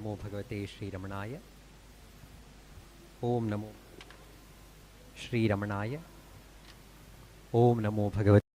नमो भगवते श्रीरमणाय। ओम नमो श्रीरमणाय। ओम नमो भगवते।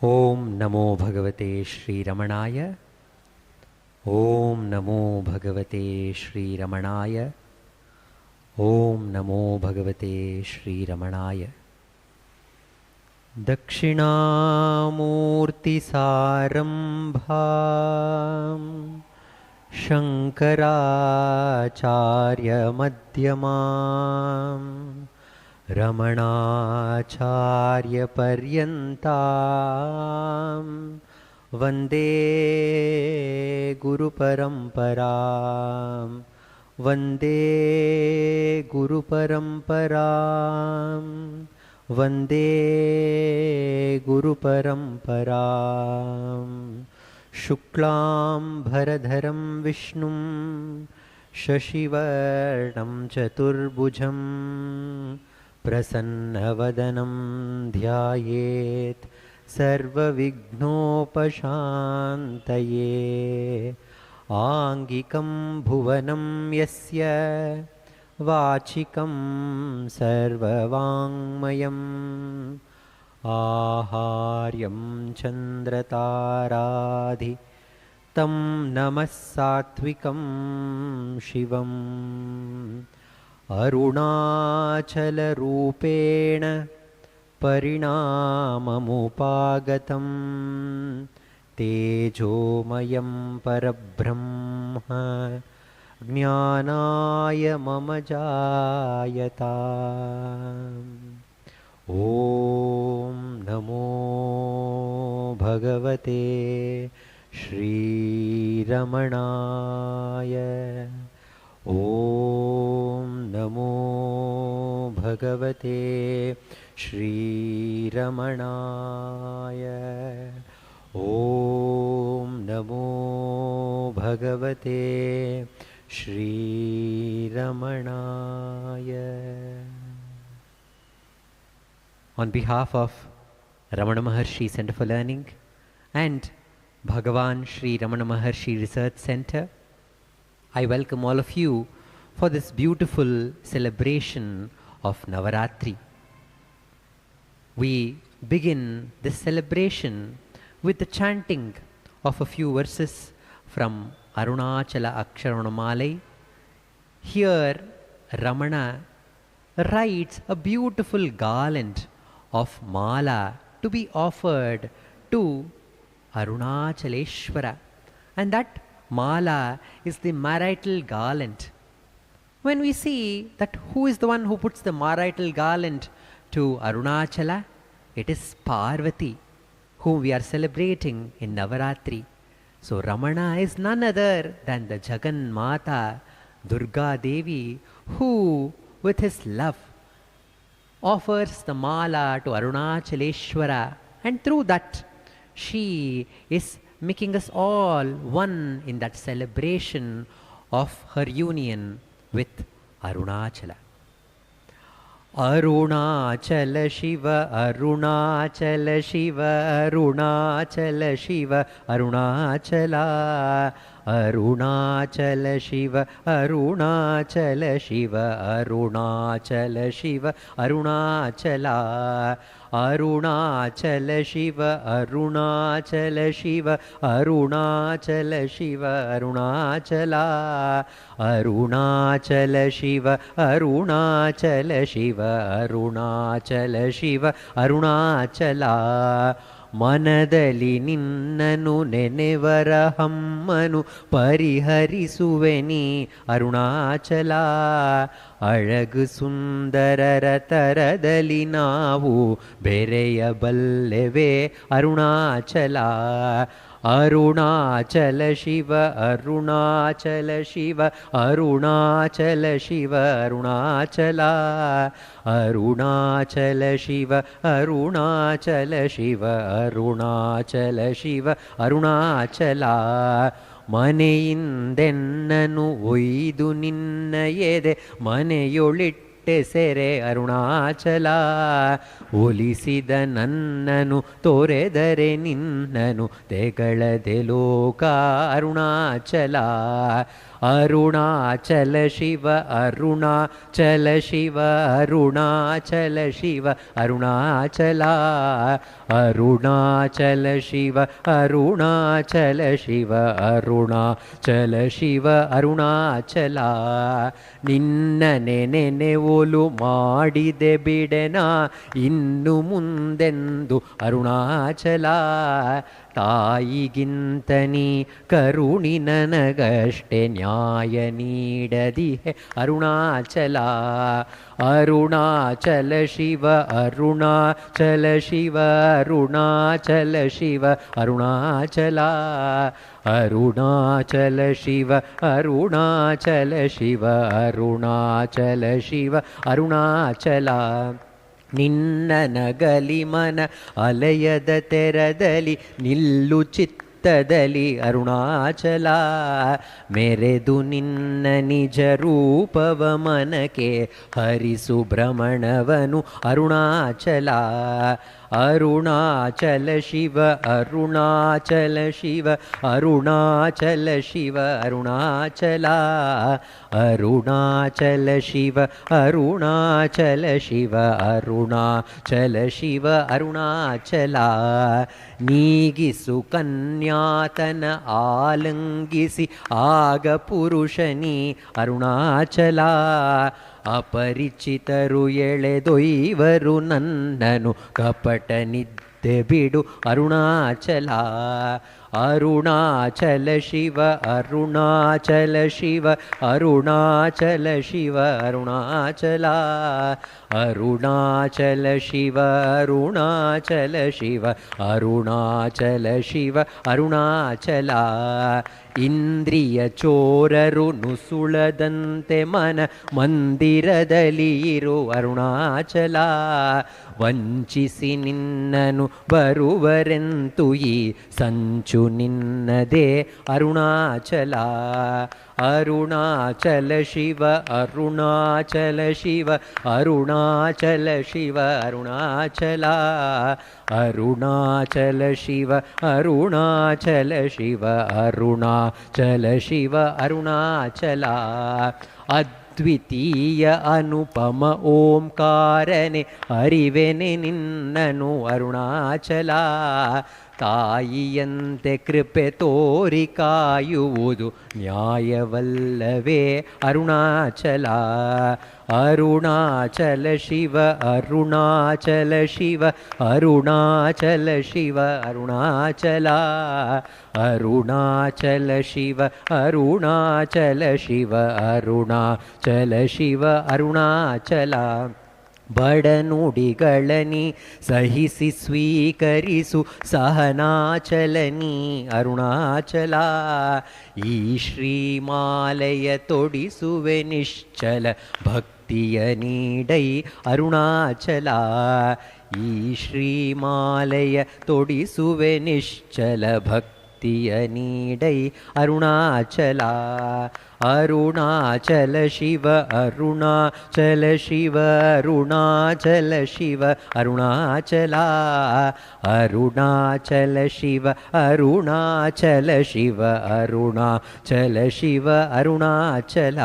ओम नमो भगवते श्रीरमणाय। ओम नमो भगवते श्रीरमणाय। ओम नमो भगवते श्रीरमणाय। दक्षिणामूर्तिसारम्भां शङ्कराचार्यमध्यमाम् रमणाचार्यपर्यन्तां वन्दे गुरुपरम्परां। वन्दे गुरुपरम्परां। वन्दे गुरुपरम्परां। शुक्लां भरधरं विष्णुं शशिवर्णं चतुर्भुजं प्रसन्नवदनं ध्यायेत् सर्वविघ्नोपशान्तये। आङ्गिकं भुवनं यस्य वाचिकं सर्ववाङ्मयम् आहार्यं चन्द्रताराधि तं नमः सात्विकं शिवम्। अरुणाचलरूपेण परिणाममुपागतं तेजोमयं परब्रह्म ज्ञानाय मम जायता। ॐ Bhagavate Shri Ramanaya. Om Namo Bhagavate Shri Ramanaya. Om Namo Bhagavate Shri Ramanaya. On behalf of Ramana Maharshi Center for Learning and Bhagawan Shri Ramana Maharshi Research Center, I welcome all of you for this beautiful celebration of Navaratri. We begin this celebration with the chanting of a few verses from Arunachala Aksharamanamalai. Here, Ramana writes a beautiful garland of mala to be offered to Arunachaleshwara, and that mala is the marital garland. When we see that who is the one who puts the marital garland to Arunachala, it is Parvati, whom we are celebrating in Navaratri. So Ramana is none other than the Jagan Mata, Durga Devi, who with his love offers the mala to Arunachaleshwara, and through that she is making us all one in that celebration of her union with Arunachala. Arunachala Shiva, Arunachala Shiva, Arunachala Shiva, Arunachala. Arunachala Shiva, Arunachala Shiva, Arunachala Shiva, Arunachala. Arunachala Shiva, Arunachala Shiva, Arunachala Shiva, Arunachala. Arunachala Shiva, Arunachala Shiva, Arunachala Shiva, Arunachala. ಮನದಲ್ಲಿ ನಿನ್ನನು ನೆನೆವರ ಹಮ್ಮನು ಪರಿಹರಿಸುವೆನಿ ಅರುಣಾಚಲ. ಅಳಗು ಸುಂದರರ ತರದಲ್ಲಿ ನಾವು ಬೆರೆಯಬಲ್ಲೆವೆ ಅರುಣಾಚಲ. ಅರುಣಾಚಲ ಶಿವ, ಅರುಣಾಚಲ ಶಿವ, ಅರುಣಾಚಲ ಶಿವ, ಅರುಣಾಚಲ. ಅರುಣಾಚಲ ಶಿವ, ಅರುಣಾಚಲ ಶಿವ, ಅರುಣಾಚಲ ಶಿವ, ಅರುಣಾಚಲ. ಮನೆಯಿಂದೆನ್ನನು ಒಯ್ದು ನಿನ್ನ ಎದೆ ಮನೆಯೊಳಿಟ್ಟೆ ಸೆರೆ ಅರುಣಾಚಲ. ಒಲಿಸಿದ ನನ್ನನು ತೊರೆದರೆ ನಿನ್ನನು ತೆಗಳದೆ ಲೋಕ ಅರುಣಾಚಲ. ಅರುಣಾಚಲ ಶಿವ, ಅರುಣಾಚಲ ಶಿವ, ಅರುಣಾಚಲ ಶಿವ, ಅರುಣಾಚಲ. ಅರುಣಾಚಲ ಶಿವ, ಅರುಣಾಚಲ ಶಿವ, ಅರುಣಾಚಲ ಶಿವ, ಅರುಣಾಚಲ. ನಿನ್ನ ನೆನೆ ಒಲು ಮಾಡಿದೆ ಬಿಡೆನ ಇನ್ನು ಮುಂದೆಂದು ಅರುಣಾಚಲ. ತಾಯಿಗಿಂತ ನೀ ಕರುಣಿ ನನಗಷ್ಟೆ ನ್ಯಾಯ ನೀಡದಿಹೆ ಅರುಣಾಚಲ. ಅರುಣಾಚಲ ಶಿವ, ಅರುಣಾಚಲ ಶಿವ, ಅರುಣಾಚಲ ಶಿವ, ಅರುಣಾಚಲ. ಅರುಣಾಚಲ ಶಿವ, ಅರುಣಾಚಲ ಶಿವ, ಅರುಣಾಚಲ ಶಿವ, ಅರುಣಾಚಲ. ನಿನ್ನ ನಗಲಿ ಮನ ಅಲಯದ ತೆರದಲ್ಲಿ ನಿಲ್ಲು ಚಿತ್ತದಲ್ಲಿ ಅರುಣಾಚಲ. ಮೆರೆದು ನಿನ್ನ ನಿಜ ರೂಪವ ಮನಕ್ಕೆ ಹರಿಸು ಭ್ರಮಣವನು ಅರುಣಾಚಲ. ಅರುಣಾಚಲ ಶಿವ, ಅರುಣಾಚಲ ಶಿವ, ಅರುಣಾಚಲ ಶಿವ, ಅರುಣಾಚಲ. ಅರುಣಾಚಲ ಶಿವ, ಅರುಣಾಚಲ ಶಿವ, ಅರುಣಾಚಲ ಶಿವ, ಅರುಣಾಚಲ. ನೀಗಿಸು ಕನ್ಯಾತನ ಆಲಂಗಿಸಿ ಆಗ ಪುರುಷನಿ ಅರುಣಾಚಲ. ಅಪರಿಚಿತರು ಎಳೆದೊಯ್ವರು ನನ್ನನು ಕಪಟ ನಿದ್ದೆ ಮತ್ತೆ ಬಿಡು ಅರುಣಾಚಲ. ಅರುಣಾಚಲ ಶಿವ ಅರುಣಾಚಲ ಶಿವ ಅರುಣಾಚಲ ಶಿವ ಅರುಣಾಚಲ. ಅರುಣಾಚಲ ಶಿವ ಅರುಣಾಚಲ ಶಿವ ಅರುಣಾಚಲ ಶಿವ ಅರುಣಾಚಲ. ಇಂದ್ರಿಯ ಚೋರರು ನುಸುಳದಂತೆ ಮನ ಮಂದಿರದಲ್ಲಿ ಇರು ಅರುಣಾಚಲ. ವಂಚಿಸಿ ನಿನ್ನನು ಬರುವರೆಂತು ಈ ಸಂಚು ನಿನ್ನದೇ ಅರುಣಾಚಲ. ಅರುಣಾಚಲ ಶಿವ ಅರುಣಾಚಲ ಶಿವ ಅರುಣಾಚಲ ಶಿವ ಅರುಣಾಚಲ. ಅರುಣಾಚಲ ಶಿವ ಅರುಣಾಚಲ ಶಿವ ಅರುಣಾಚಲ ಶಿವ ಅರುಣಾಚಲ. ಅದ್ವಿತೀಯ ಅನುಪಮ ಓಂಕಾರನೆ ಅರಿವೆನೆ ನಿನ್ನನು ಅರುಣಾಚಲ. ತಾಯಿಯಂತೆ ಕೃಪೆ ತೋರಿ ಕಾಯುವುದು ನ್ಯಾಯವಲ್ಲವೇ ಅರುಣಾಚಲ. ಅರುಣಾಚಲ ಶಿವ ಅರುಣಾಚಲ ಶಿವ ಅರುಣಾಚಲ ಶಿವ ಅರುಣಾಚಲ. ಅರುಣಾಚಲ ಶಿವ ಅರುಣಾಚಲ ಶಿವ ಅರುಣಾಚಲ ಶಿವ ಅರುಣಾಚಲ. ಬಡನುಡಿಗಳನಿ ಸಹಿಸಿ ಸ್ವೀಕರಿಸು ಸಹನಾಚಲನಿ ಅರುಣಾಚಲ. ಈ ಶ್ರೀಮಾಲಯ ತೊಡಿಸುವೆ ನಿಶ್ಚಲ ಭಕ್ತಿಯ ನೀಡೈ ಅರುಣಾಚಲ. ಈ ಶ್ರೀಮಾಲಯ ತೊಡಿಸುವೆ ನಿಶ್ಚಲ ಭಕ್ತಿಯ ನೀಡೈ ಅರುಣಾಚಲ. ಅರುಣಾಚಲ ಶಿವ ಅರುಣಾಚಲ ಶಿವ ಅರುಣಾಚಲ ಶಿವ ಅರುಣಾಚಲ. ಅರುಣಾಚಲ ಶಿವ ಅರುಣಾಚಲ ಶಿವ ಅರುಣಾಚಲ ಶಿವ ಅರುಣಾಚಲ.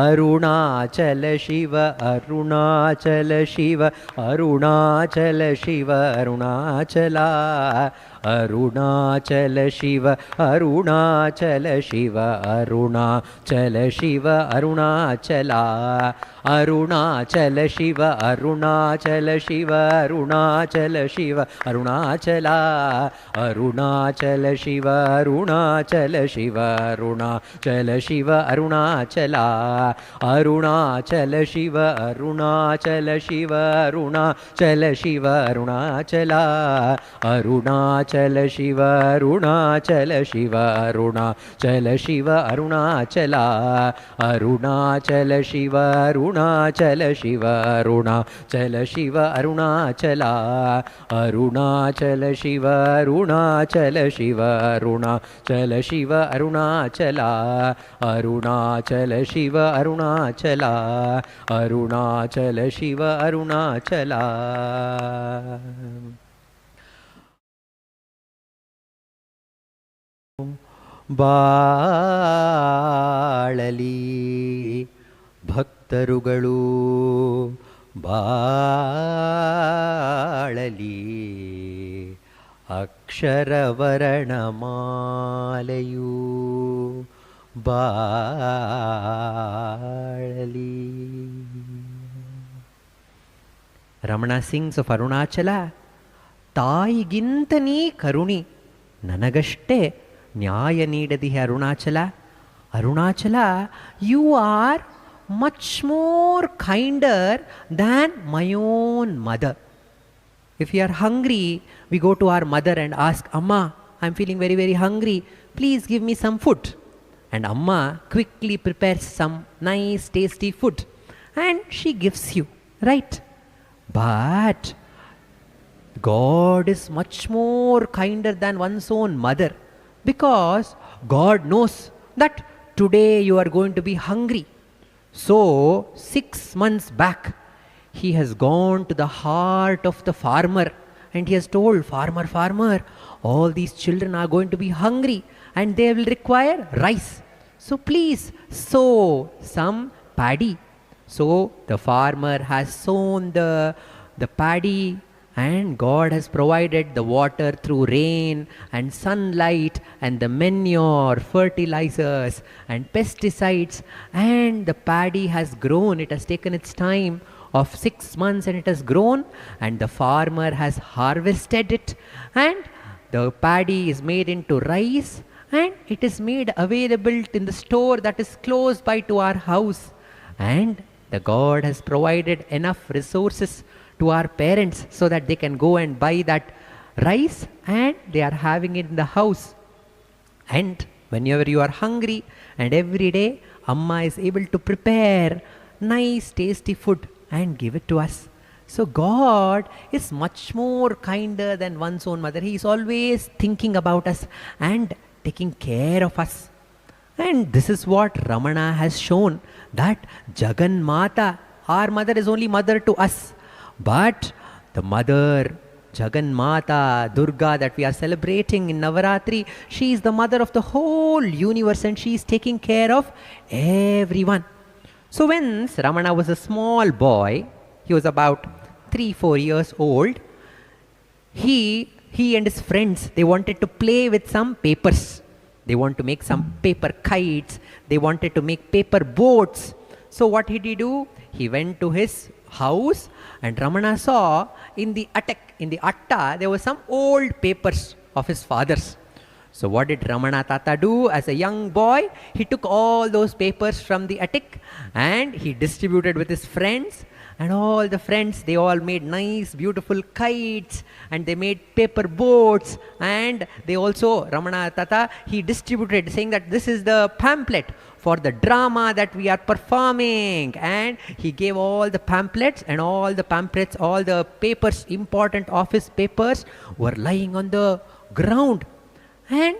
ಅರುಣಾಚಲ ಶಿವ ಅರುಣಾಚಲ ಶಿವ ಅರುಣಾಚಲ ಶಿವ ಅರುಣಾಚಲ. ಅರುಣಾಚಲ ಶಿವ ಅರುಣಾಚಲ ಶಿವ ಅರುಣಾಚಲ ಶಿವ ಅರುಣಾಚಲ. ಅರುಣಾಚಲ ಶಿವ ಅರುಣಾಚಲ ಶಿವ ಅರುಣಾಚಲ ಶಿವ ಅರುಣಾಚಲ. ಅರುಣಾಚಲ ಶಿವ ಅರುಣಾಚಲ ಶಿವ ಅರುಣಾಚಲ ಶಿವ ಅರುಣಾಚಲ. ಅರುಣಾಚಲ ಶಿವ ಅರುಣಾಚಲ ಶಿವ ಅರುಣಾಚಲ ಶಿವ ಅರುಣಾಚಲ. ಅರುಣಾಚಲ ಶಿವ ಅರುಣಾಚಲ ಶಿವ ಅರುಣಾಚಲ ಶಿವ ಅರುಣಾಚಲ. ಅರುಣಾಚಲ ಶಿವ ಅರುಣಾಚಲ ಶಿವ ಅರುಣಾಚಲ ಶಿವ ಅರುಣಾಚಲ. ಅರುಣಾಚಲ ಶಿವ ಅರುಣಾಚಲ ಶಿವ ಅರುಣಾಚಲ ಶಿವ ಅರುಣಾಚಲ. ಅರುಣಾಚಲ ಶಿವ ಅರುಣಾಚಲ ಅರುಣಾಚಲ ಶಿವ ಅರುಣಾಚಲ. ಬಾಳಲಿ ಭಕ್ತರುಗಳು ಬಾಳಲಿ ಅಕ್ಷರವರ್ಣಮಾಲೆಯು ಬಾಳಲಿ. Ramana sings of Arunachala. ತಾಯಿಗಿಂತ ನೀ ಕರುಣಿ ನನಗಷ್ಟೇ ನ್ಯಾಯ ನೀಡದಿಹೆ Arunachala. Arunachala, you are much more kinder than my own mother. If we are hungry, we go to our mother and ask, Amma, I'm feeling very, very hungry. Please give me some food. And Amma quickly prepares some nice, tasty food. And she gives you, right? But God is much more kinder than one's own mother. Because God knows that today you are going to be hungry. So 6 months back, he has gone to the heart of the farmer and he has told, farmer, farmer, all these children are going to be hungry and they will require rice. So please sow some paddy. So the farmer has sown the paddy, and God has provided the water through rain and sunlight and the manure, fertilizers and pesticides, and the paddy has grown. It has taken its time. of 6 months and it has grown, and the farmer has harvested it, and the paddy is made into rice, and it is made available in the store that is close by to our house. And the God has provided enough resources to our parents so that they can go and buy that rice and they are having it in the house. And whenever you are hungry, and every day Amma is able to prepare nice tasty food and give it to us. So God is much more kinder than one's own mother. He is always thinking about us and taking care of us. And this is what Ramana has shown, that Jagan Mata, our mother is only mother to us. But the mother, Jagan Mata, Durga, that we are celebrating in Navaratri, she is the mother of the whole universe and she is taking care of everyone. So when Ramana was a small boy, he was about 3-4 years old, he and his friends, they wanted to play with some papers. They want to make some paper kites. They wanted to make paper boats. So what did he do? He went to his house and Ramana saw in the attic, in the atta, there were some old papers of his father's. So what did Ramana Tata do as a young boy? He took all those papers from the attic and he distributed with his friends, and all the friends, they all made nice beautiful kites and they made paper boats, and they also, Ramana Tata, he distributed saying that this is the pamphlet for the drama that we are performing, and he gave all the pamphlets, and all the pamphlets, all the papers, important office papers were lying on the ground. And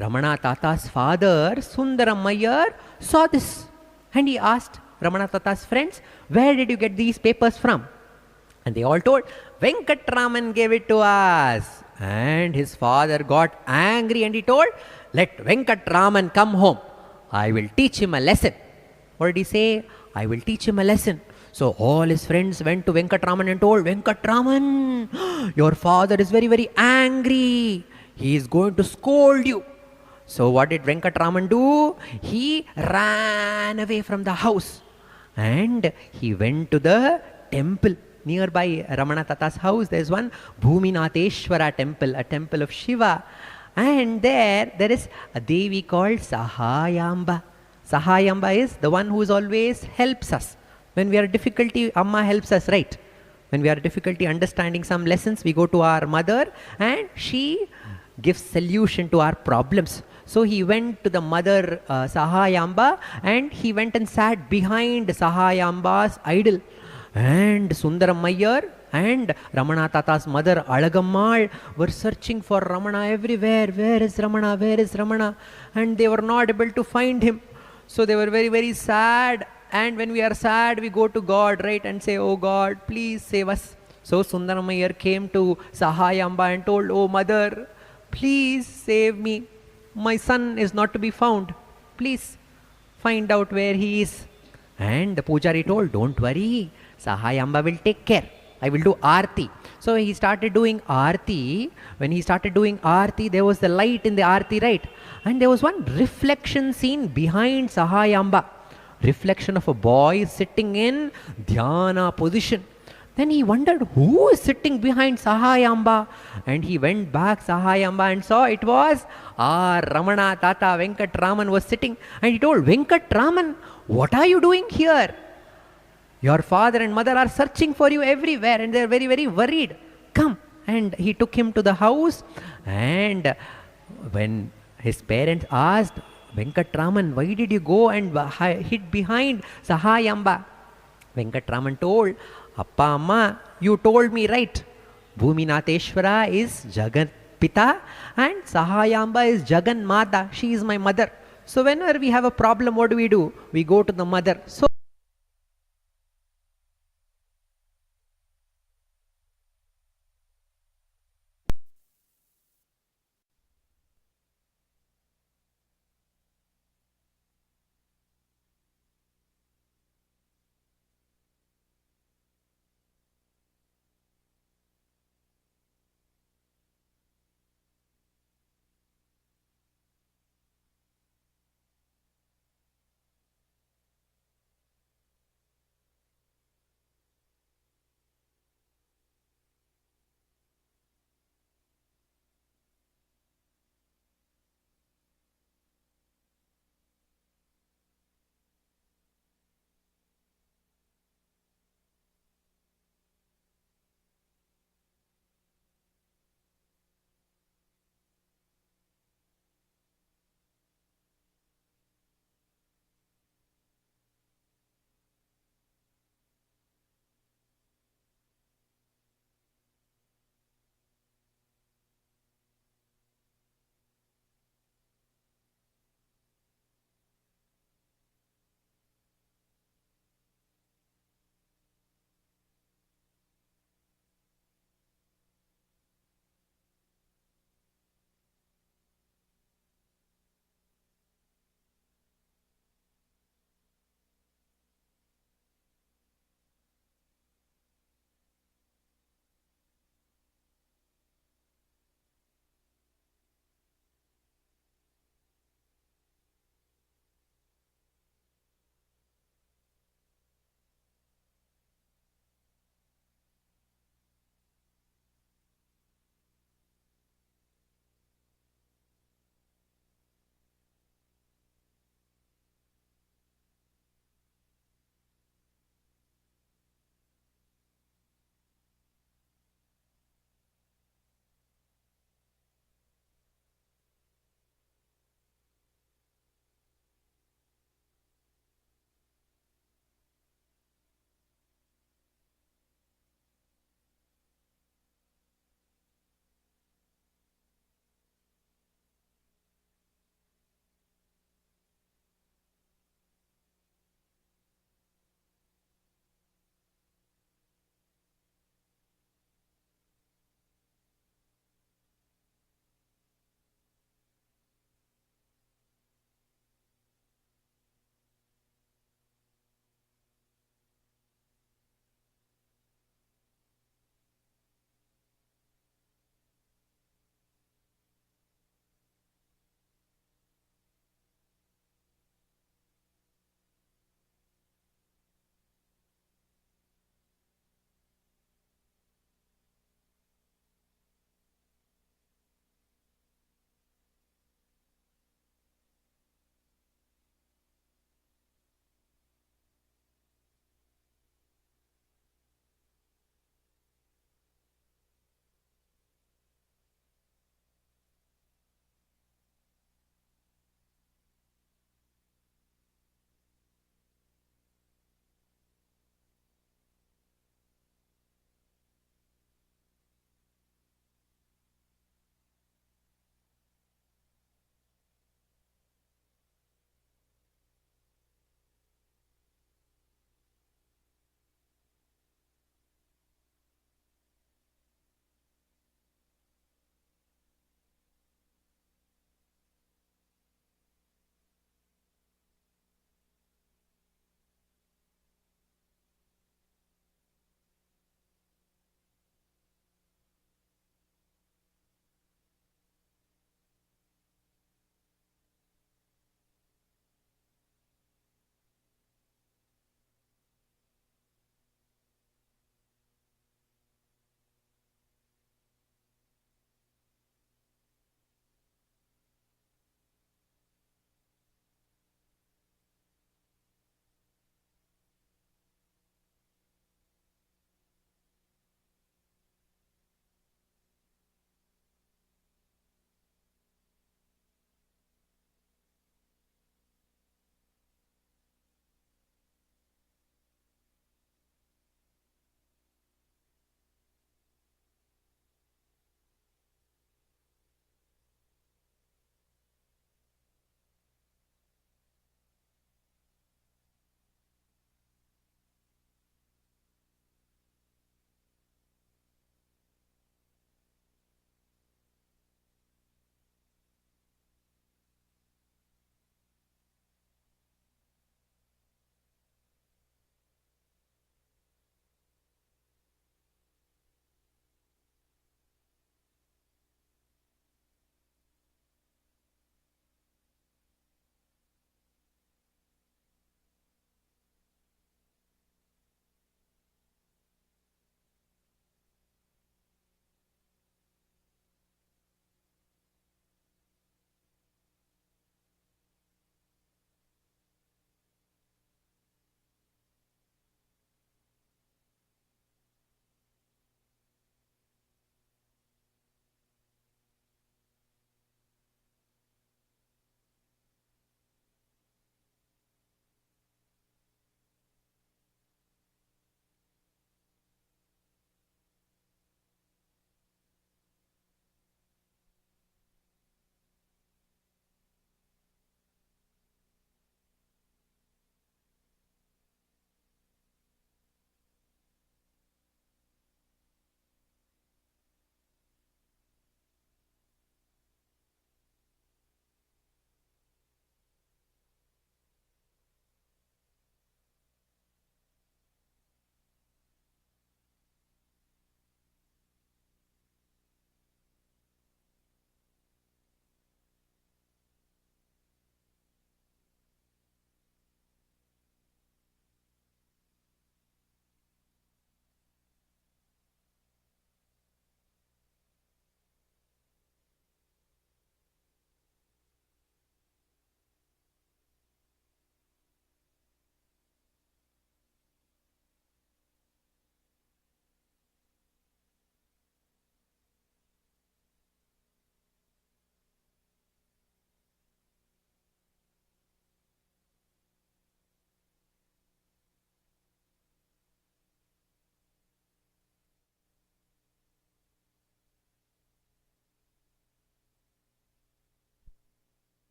Ramana Tata's father, Sundaram Iyer, saw this and he asked Ramana Tata's friends, where did you get these papers from? And they all told, Venkatraman gave it to us. And his father got angry and he told, let Venkatraman come home. I will teach him a lesson. What did he say? I will teach him a lesson. So all his friends went to Venkatraman and told, Venkatraman, your father is very, very angry. He is going to scold you. So what did Venkatraman do? He ran away from the house and he went to the temple. Nearby Ramana Tata's house, there is one Bhuminateshwara temple, a temple of Shiva. And there is a Devi called Sahayamba. Sahayamba is the one who always helps us. When we are difficulty, Amma helps us, right? When we are difficulty understanding some lessons, we go to our mother and she gives solution to our problems. So he went to the mother Sahayamba and he went and sat behind Sahayamba's idol. And Sundaram Iyer and Ramana Tata's mother Alagammal were searching for Ramana everywhere. Where is Ramana? Where is Ramana? And they were not able to find him. So they were very, very sad. And when we are sad, we go to God, right? And say, oh God, please save us. So Sundaram Iyer came to Sahayamba and told, oh mother, please save me. My son is not to be found. Please find out where he is. And the Pujari told, don't worry, Sahayamba will take care. I will do Aarti. So he started doing Aarti. When he started doing Aarti, there was the light in the Aarti, right? And there was one reflection seen behind Sahayamba. Reflection of a boy sitting in Dhyana position. Then he wondered, who is sitting behind Sahayamba? And he went back Sahayamba and saw it was Ramana Tata Venkatraman was sitting. And he told, Venkatraman, what are you doing here? Your father and mother are searching for you everywhere and they are very, very worried. Come. And he took him to the house. And when his parents asked, Venkatraman, why did you go and hid behind Sahayamba? Venkatraman told, Appa Amma, you told me right. Bhuminateshwara is Jagat Pita and Sahayamba is Jagan Mata. She is my mother. So whenever we have a problem, what do? We go to the mother. So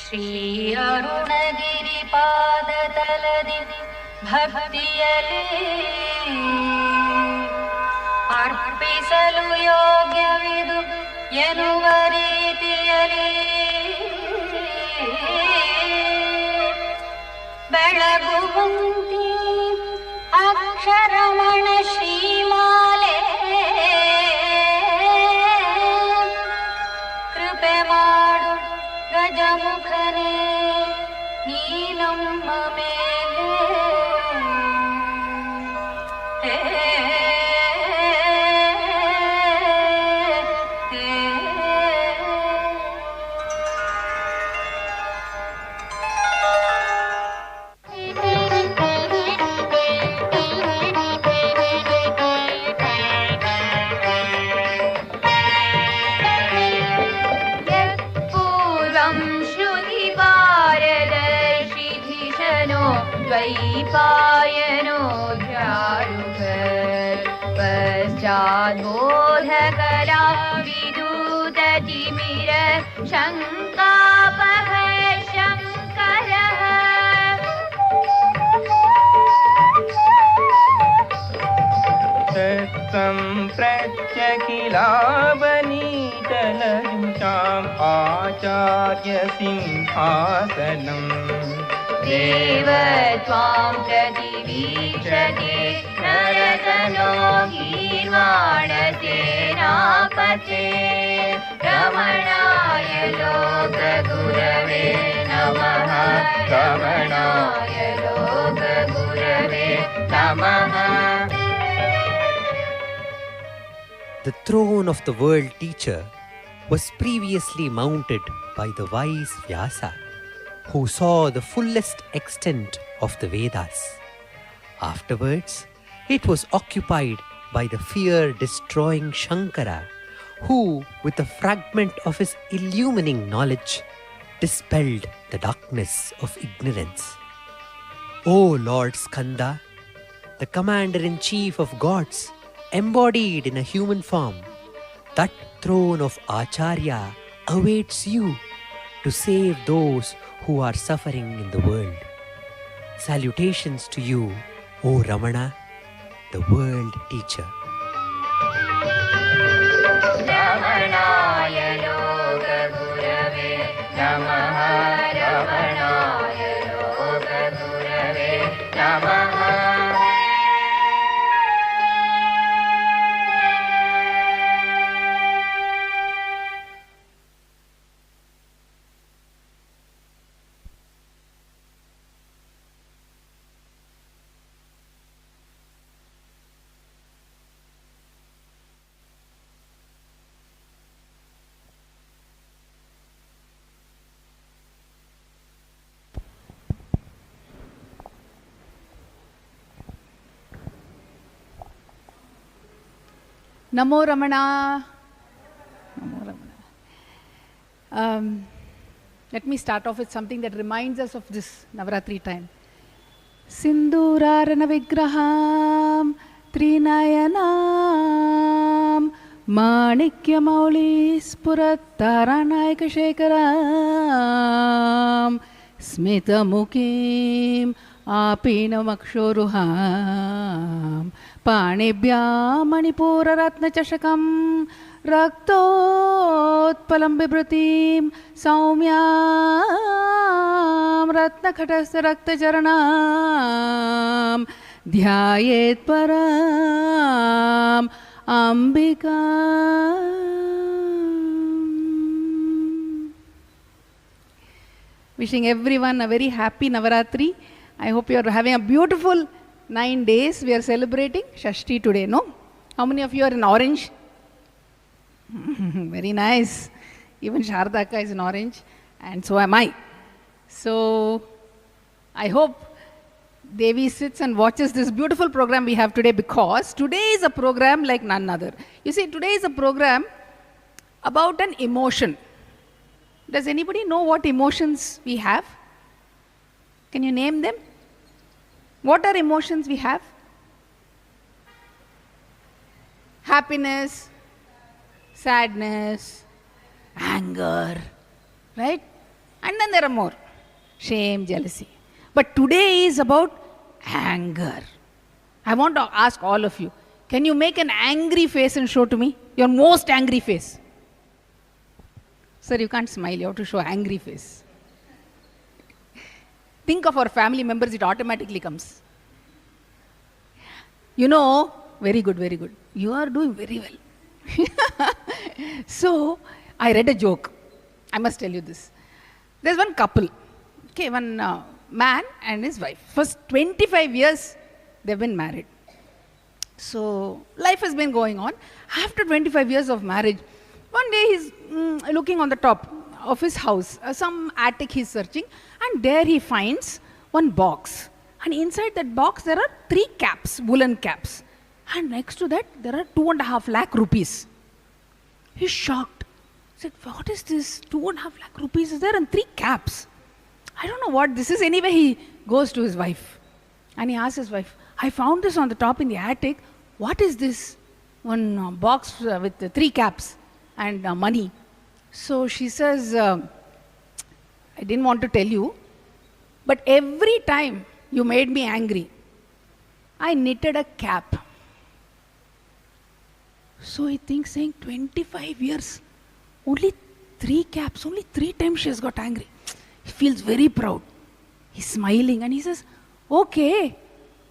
Shri Arunagiri ಪಾದತಲದಿ ಭಕ್ತಿಯಲಿ ಅರ್ಪಿಸಲು ಯೋಗ್ಯವಿದು ಎನ್ನುವ ರೀತಿಯಲಿ ಬೆಳಗುವಂತಿ ಅಕ್ಷರಮಣ ಶ್ರೀಮಾಲೆ ಕೃಪೆ ಮಾಡು ಗಜಮುಖನೇ ನೀ ನಮ್ಮ ಮೇಲೆ द्वैपायनो ध्यारुघर पश्चाद्बोधकरा विदूततिमिर शङ्कापः शङ्करः सम्प्रत्यखिलावनीतलयुषाम् आचार्यसिंहासनम् देव त्वां प्रतिवीक्षते नरतनो गीर्वाणसेनापते रमणाय लोकगुरवे नमः रमणाय लोकगुरवे नमः. The throne of the world teacher was previously mounted by the wise Vyasa, who saw the fullest extent of the Vedas. Afterwards, it was occupied by the fear-destroying Shankara, who, with a fragment of his illumining knowledge, dispelled the darkness of ignorance. O Lord Skanda, the commander-in-chief of gods, embodied in a human form, that throne of Acharya awaits you to save those who are suffering in the world. Salutations to you, O Ramana, the world teacher. रमणाय लोकगुरवे नमः रमणाय लोकगुरवे नमः. Namo Ramana. Namo Ramana. Let me start off with something that reminds us of this Navaratri time. Sindurarana Vigraham Trinayanam Manikya Mauli Spurattaranayaka Shekaram Smita Mukim Apinamakshoruham पाणिभ्यां मणिपूररत्नचषकं रक्तोत्पलं बिभृतिं सौम्यां रत्नखटस्य रक्तचरणां ध्यायेत् पराम् अम्बिकाम्. Wishing everyone a very happy Navaratri. I hope you are having a beautiful 9 days. We are celebrating Shashti today, no? How many of you are in orange? Very nice. Even Shardaka is in orange, and so am I. So, I hope Devi sits and watches this beautiful program we have today, because today is a program like none other. You see, today is a program about an emotion. Does anybody know what emotions we have? Can you name them? What are emotions we have? Happiness, sadness, anger, right? And then there are more. Shame, jealousy. But today is about anger. I want to ask all of you, can you make an angry face and show to me? Your most angry face. Sir, you can't smile, you have to show angry face. Think of our family members, it automatically comes. You know, very good, very good. You are doing very well. So, I read a joke. I must tell you this. There's one couple, okay, one man and his wife. First 25 years, they've been married. So, life has been going on. After 25 years of marriage, one day he's looking on the top of his house, some attic he's searching, and there he finds one box. And inside that box, there are 3 caps, woolen caps. And next to that, there are 2.5 lakh rupees. He's shocked. He said, what is this? 2.5 lakh rupees is there and 3 caps. I don't know what this is. Anyway, he goes to his wife. And he asks his wife, I found this on the top in the attic. What is this? One box with 3 caps and money. So she says, I didn't want to tell you, but every time you made me angry, I knitted a cap. So he thinks, saying 25 years, only 3 caps, only 3 times she has got angry. He feels very proud. He's smiling and he says, okay,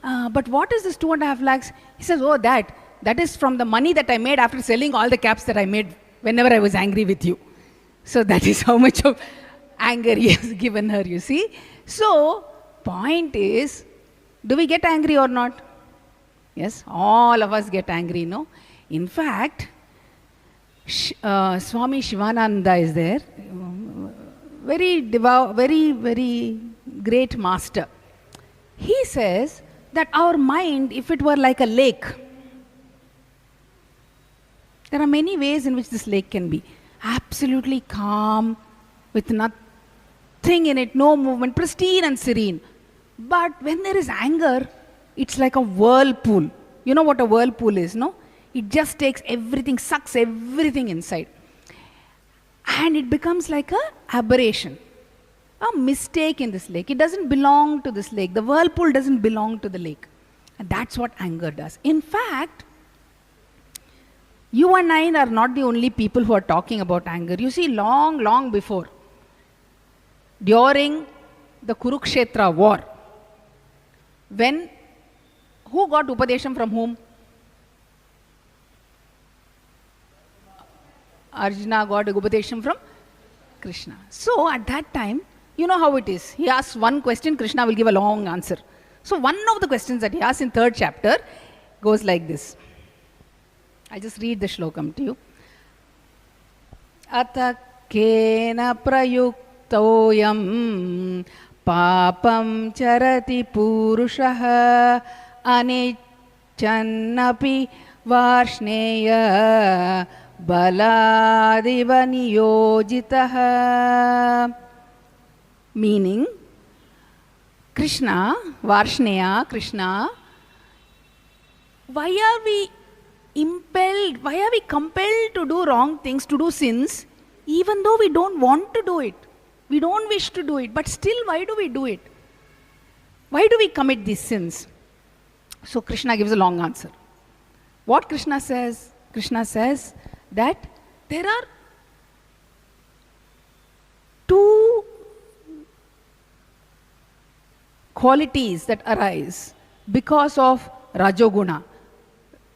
but what is this 2.5 lakhs? He says, oh, that is from the money that I made after selling all the caps that I made whenever I was angry with you. So that is how much of anger he has given her, you see. So, point is, do we get angry or not? Yes, all of us get angry, no? In fact, Swami Sivananda is there, very devout, very great master. He says that our mind, if it were like a lake, there are many ways in which this lake can be. Absolutely calm, with nothing in it, no movement, pristine and serene. But when there is anger, it's like a whirlpool. You know what a whirlpool is, no? It just takes everything, sucks everything inside. And it becomes like an aberration, a mistake in this lake. It doesn't belong to this lake. The whirlpool doesn't belong to the lake. And that's what anger does. In fact, you and I are not the only people who are talking about anger. You see, long before, during the Kurukshetra war, who got Upadesham from whom? Arjuna got Upadesham from Krishna. So at that time, you know how it is. He asks one question, Krishna will give a long answer. So one of the questions that he asks in 3rd chapter goes like this. I just read the shlokam to you. Ata kena prayuktoyam papam charati purushaha anichannapi varshneya baladiva niyojitaha. Meaning, Krishna, Varshneya, Krishna, why are we impelled, why are we compelled to do wrong things, to do sins, even though we don't want to do it? We don't wish to do it, but still why do we do it? Why do we commit these sins? So Krishna gives a long answer. What Krishna says? Krishna says that there are 2 qualities that arise because of Rajoguna.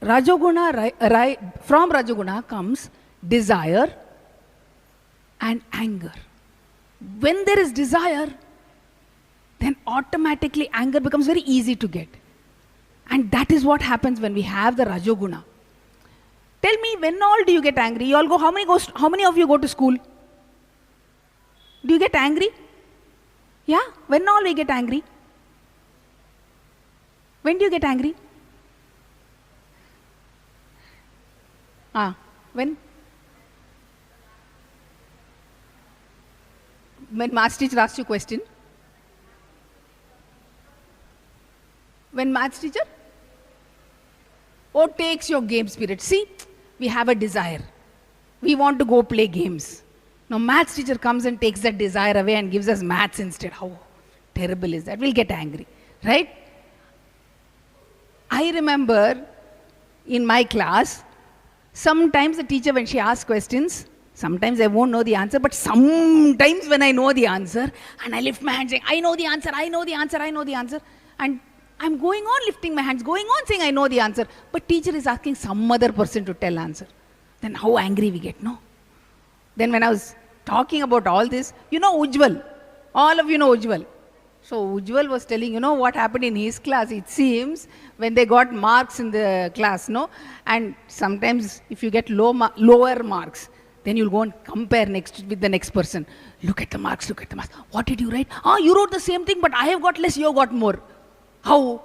From Rajoguna comes desire and anger. When there is desire, then automatically anger becomes very easy to get. And that is what happens when we have the Rajoguna. Tell me, when all do you get angry? You all go, how many of you go to school? Do you get angry? Yeah? When all we get angry? When do you get angry? When? When maths teacher asks you a question? When maths teacher? Or takes your games period. See, we have a desire. We want to go play games. Now maths teacher comes and takes that desire away and gives us maths instead. How terrible is that? We'll get angry, right? I remember in my class, sometimes the teacher, when she asks questions, sometimes I won't know the answer, but sometimes when I know the answer, and I lift my hand saying, I know the answer, I know the answer, I know the answer. And I'm going on lifting my hands, going on saying I know the answer. But teacher is asking some other person to tell answer. Then how angry we get, no? Then when I was talking about all this, you know Ujjwal. All of you know Ujjwal. So Ujjwal was telling, you know what happened in his class. It seems when they got marks in the class, no? And sometimes if you get lower marks, then you'll go and compare next with the next person. Look at the marks, look at the marks. What did you write? Oh, you wrote the same thing, but I have got less, you have got more. How?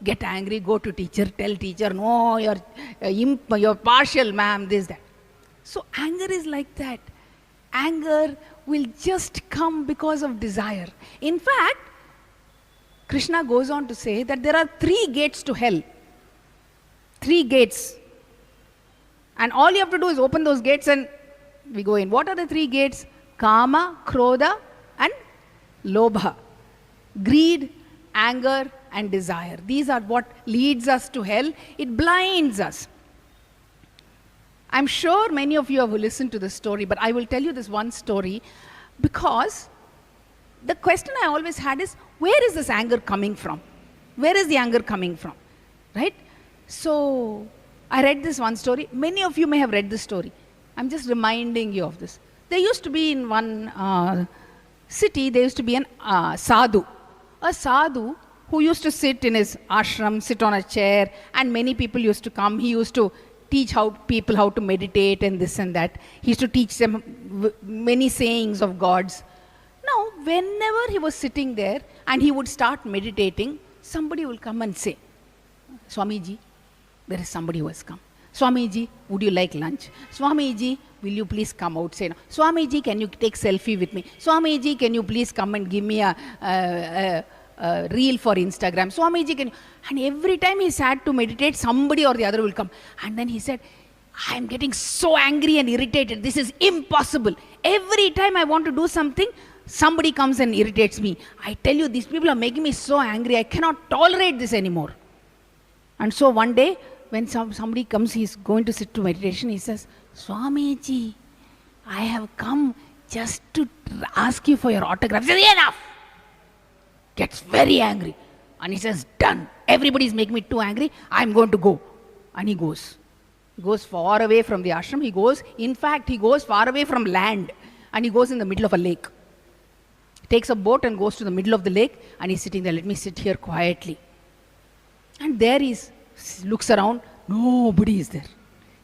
Get angry, go to teacher, tell teacher, no, you're partial, ma'am, this, that. So anger is like that. Anger will just come because of desire. In fact, Krishna goes on to say that there are 3 gates to hell. 3 gates. And all you have to do is open those gates and we go in. What are the 3 gates? Kama, Kroda and Lobha. Greed, anger and desire. These are what leads us to hell. It blinds us. I'm sure many of you have listened to this story, but I will tell you this one story because the question I always had is, where is this anger coming from? Where is the anger coming from? Right? So I read this one story. Many of you may have read this story. I'm just reminding you of this. There used to be in one city, there used to be an sadhu. A sadhu who used to sit in his ashram, sit on a chair, and many people used to come. He used to teach people how to meditate and this and that. He used to teach them many sayings of gods. Now, whenever he was sitting there and he would start meditating, somebody will come and say, Swamiji, there is somebody who has come. Swamiji, would you like lunch? Swamiji, will you please come outside? Swamiji, can you take selfie with me? Swamiji, can you please come and give me a reel for Instagram? Swamiji, can you? And every time he sat to meditate, somebody or the other will come. And then he said, I am getting so angry and irritated. This is impossible. Every time I want to do something, somebody comes and irritates me. I tell you, these people are making me so angry. I cannot tolerate this anymore. And so one day, when somebody comes, he's going to sit to meditation, he says, Swamiji, I have come just to ask you for your autograph. He says, enough! Gets very angry. And he says, done. Everybody is making me too angry. I'm going to go. And he goes. He goes far away from the ashram. He goes, in fact, he goes far away from land. And he goes in the middle of a lake. He takes a boat and goes to the middle of the lake. And he's sitting there, let me sit here quietly. And there he looks around. Nobody is there.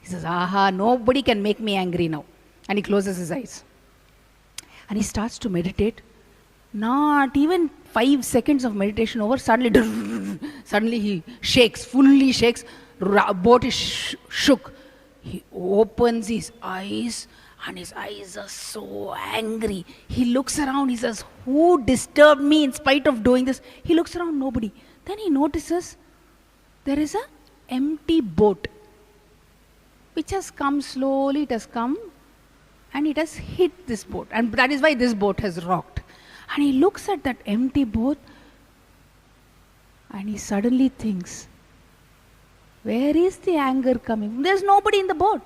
He says, aha, nobody can make me angry now. And he closes his eyes. And he starts to meditate. Not even 5 seconds of meditation over, suddenly he shakes, fully shakes. Boat is shook. He opens his eyes and his eyes are so angry. He looks around, he says, who disturbed me in spite of doing this? He looks around, nobody. Then he notices there is an empty boat which has come slowly, it has come and it has hit this boat. And that is why this boat has rocked. And he looks at that empty boat and he suddenly thinks, where is the anger coming? There's nobody in the boat.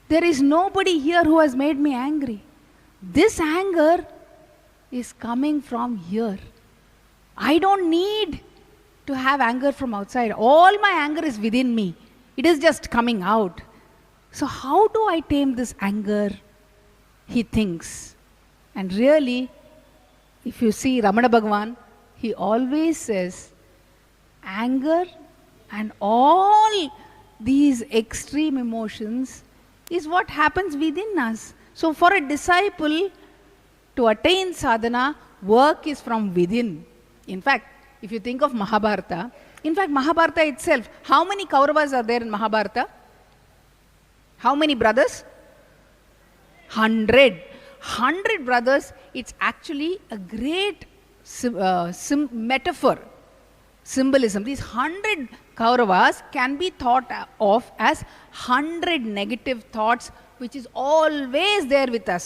There is nobody here who has made me angry. This anger is coming from here. I don't need to have anger from outside. All my anger is within me. It is just coming out. So how do I tame this anger? He thinks. And really, if you see Ramana Bhagawan, he always says, anger and all these extreme emotions is what happens within us. So for a disciple to attain sadhana, work is from within. In fact, if you think of Mahabharata, in fact Mahabharata itself, how many Kauravas are there in Mahabharata? How many brothers? 100. 100 brothers, it's actually a great metaphor, symbolism. These 100 Kauravas can be thought of as 100 negative thoughts which is always there with us.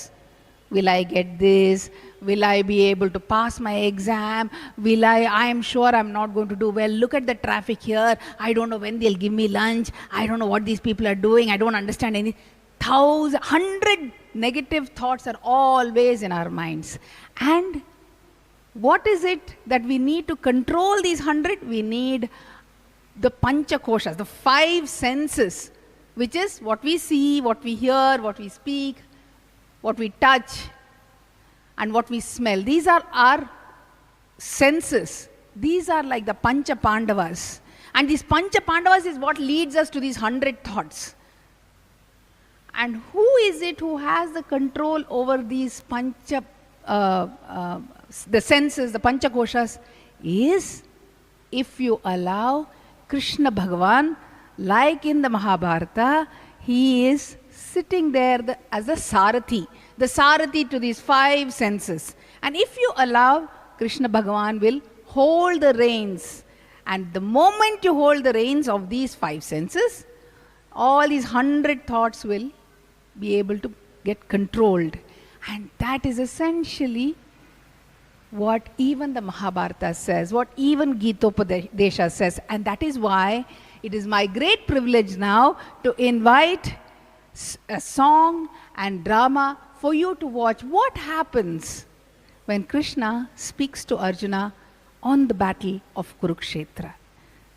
Will I get this? Will I be able to pass my exam? I am sure I'm not going to do well. Look at the traffic here. I don't know when they'll give me lunch. I don't know what these people are doing. I don't understand any. 100 negative thoughts are always in our minds. And what is it that we need to control these 100? We need the pancha koshas, the 5 senses, which is what we see, what we hear, what we speak, what we touch, and what we smell. These are our senses. These are like the pancha pandavas. And these pancha pandavas is what leads us to these 100 thoughts. And who is it who has the control over these pancha, the senses, the pancha koshas? Is if you allow Krishna Bhagawan, like in the Mahabharata, he is sitting there as a Sarathi to these 5 senses. And if you allow, Krishna Bhagavan will hold the reins. And the moment you hold the reins of these 5 senses, all these 100 thoughts will be able to get controlled. And that is essentially what even the Mahabharata says, what even Gitopadesha says. And that is why it is my great privilege now to invite a song and drama for you to watch what happens when Krishna speaks to Arjuna on the battle of Kurukshetra.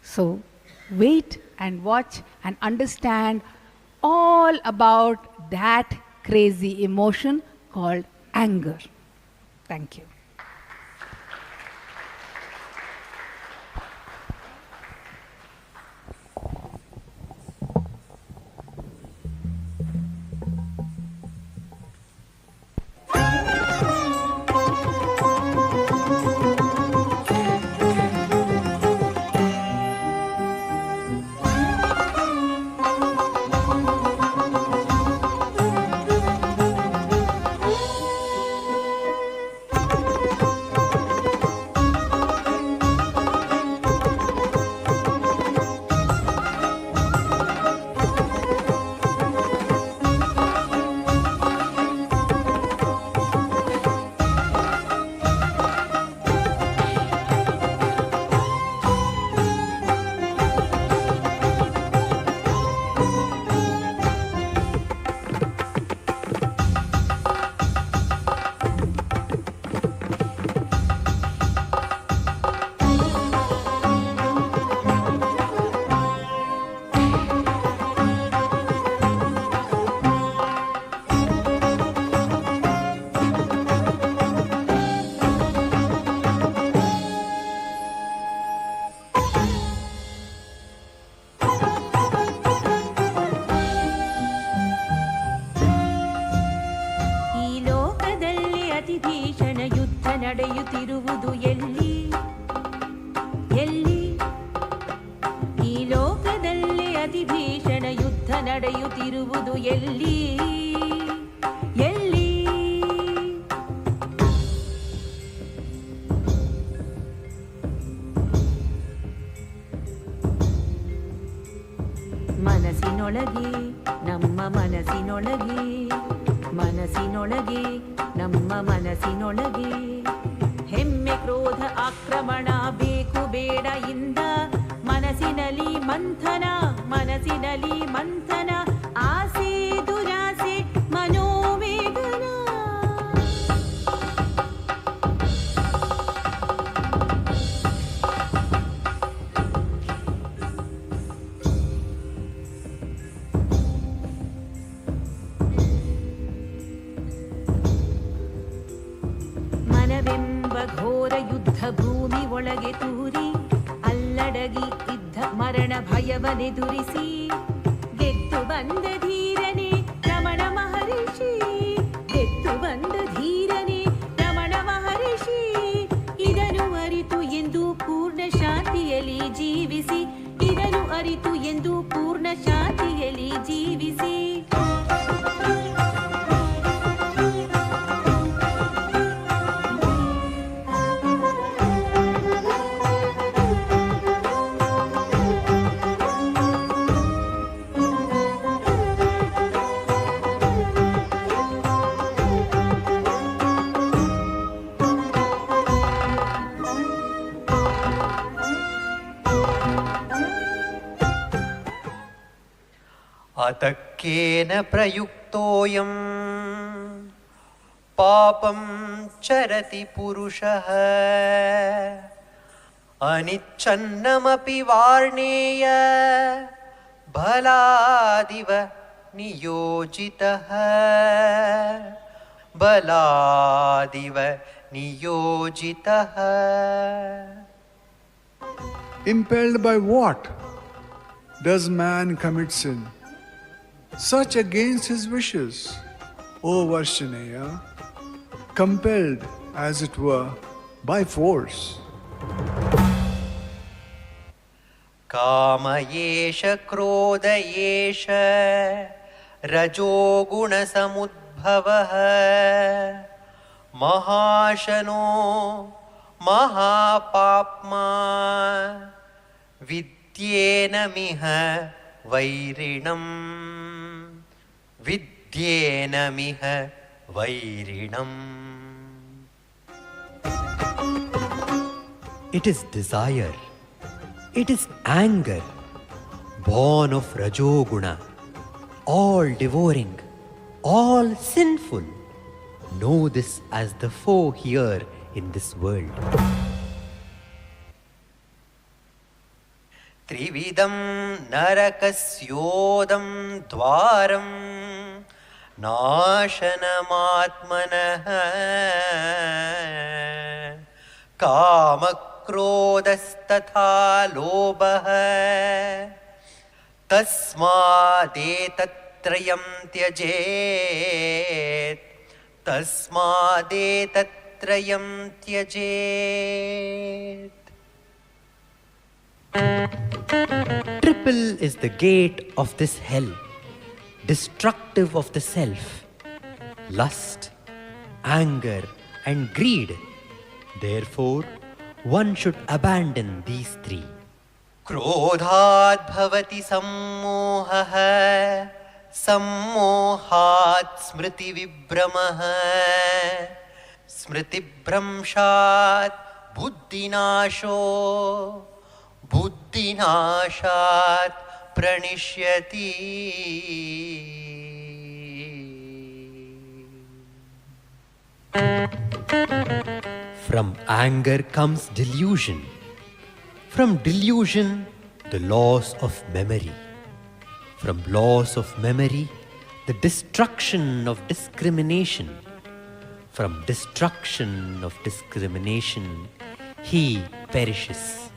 So wait and watch and understand all about that crazy emotion called anger. Thank you. ನಡೆಯುತ್ತಿರುವುದು ಎಲ್ಲಿ ಎಲ್ಲಿ ಈ ಲೋಕದಲ್ಲಿ ಅತಿ ಭೀಷಣ ಯುದ್ಧ ನಡೆಯುತ್ತಿರುವುದು ಎಲ್ಲಿ ಎಲ್ಲಿ ಮನಸ್ಸಿನೊಳಗೆ ನಮ್ಮ ಮನಸ್ಸಿನೊಳಗೆ ಮನಸ್ಸಿನೊಳಗೆ ನಮ್ಮ ಮನಸ್ಸಿನೊಳಗೆ ಹೆಮ್ಮೆ ಕ್ರೋಧ ಆಕ್ರಮಣ ಬೇಕು ಬೇಡ ಇಂದ ಮನಸ್ಸಿನಲ್ಲಿ ಮಂಥನ ಮನಸ್ಸಿನಲ್ಲಿ ಮಂಥನ ಆಸೆ ದುರಾಸೆ ಮನೋವೇದನ ಮನವೆಂಬ ಘೋರ ಯುದ್ಧ ಭೂಮಿ ಒಳಗೆ ತೂರಿ ಅಲ್ಲಡಗಿ ಇದ್ದ ಮರಣ ಭಯವನೆದುರಿಸಿ ಗೆದ್ದು ಬಂದ ಧೀರನೇ ರಮಣ ಮಹರ್ಷಿ ಗೆದ್ದು ಬಂದ ಧೀರನೇ ರಮಣ ಮಹರ್ಷಿ ಇದನ್ನು ಅರಿತು ಎಂದು ಪೂರ್ಣ ಶಾಂತಿಯಲ್ಲಿ ಜೀವಿಸಿ ಇದನ್ನು ಅರಿತು ಎಂದು ಪೂರ್ಣ ಶಾಂತಿಯಲ್ಲಿ ಜೀವಿಸಿ पातकेन प्रयुक्तोऽयं पापं चरति पुरुषः अनिच्छन्नमपि वार्णेय बलादिव नियोजितः बलादिव नियोजितः. Impelled by what does man commit sin? Such against his wishes, O Varshaneya, compelled as it were by force. काम एष क्रोध एष रजोगुणसमुद्भवः महाशनो महापाप्मा विद्येनमिह वैरिणम् विद्येनमिह वैरिणम्. It is desire, it is anger, born of Rajoguna, all devouring, all sinful. Know this as the foe here in this world. Trividam narakasyodam dwaram nashanamaatmanah कामक्रोधस्तथा लोभः तस्मादेतत्त्रयं त्यजेत् तस्मादेतत्त्रयं त्यजेत्. Triple is the gate of this hell, destructive of the self, lust, anger and greed. Therefore, one should abandon these three. Krodhat bhavati sammohah, sammohat smriti vibramah, smriti bhramshat buddhinasho, buddhinashat pranishyati. From anger comes delusion. From delusion, the loss of memory. From loss of memory, the destruction of discrimination. From destruction of discrimination, he perishes.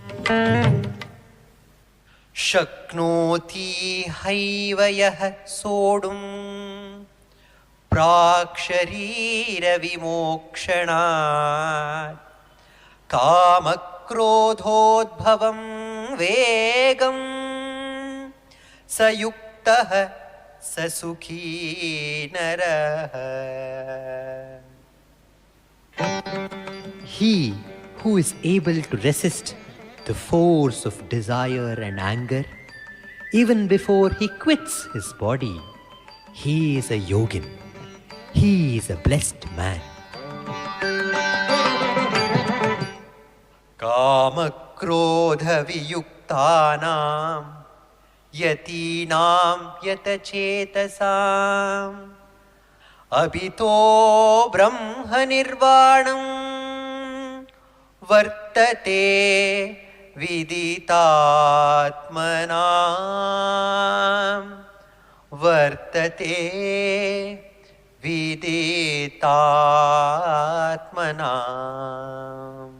Shaknoti haivayah sodum प्राक्शरीर विमोक्षणात् कामक्रोधोद्भवं वेगं सयुक्तः ससुखी नरः. He who is able to resist the force of desire and anger even before he quits his body, he is a yogin. He is a blessed man. Kama krodha viyuktanam yatinam yatachetasam abhito brahma nirvanam vartate viditatmanam vartate viditatmanam.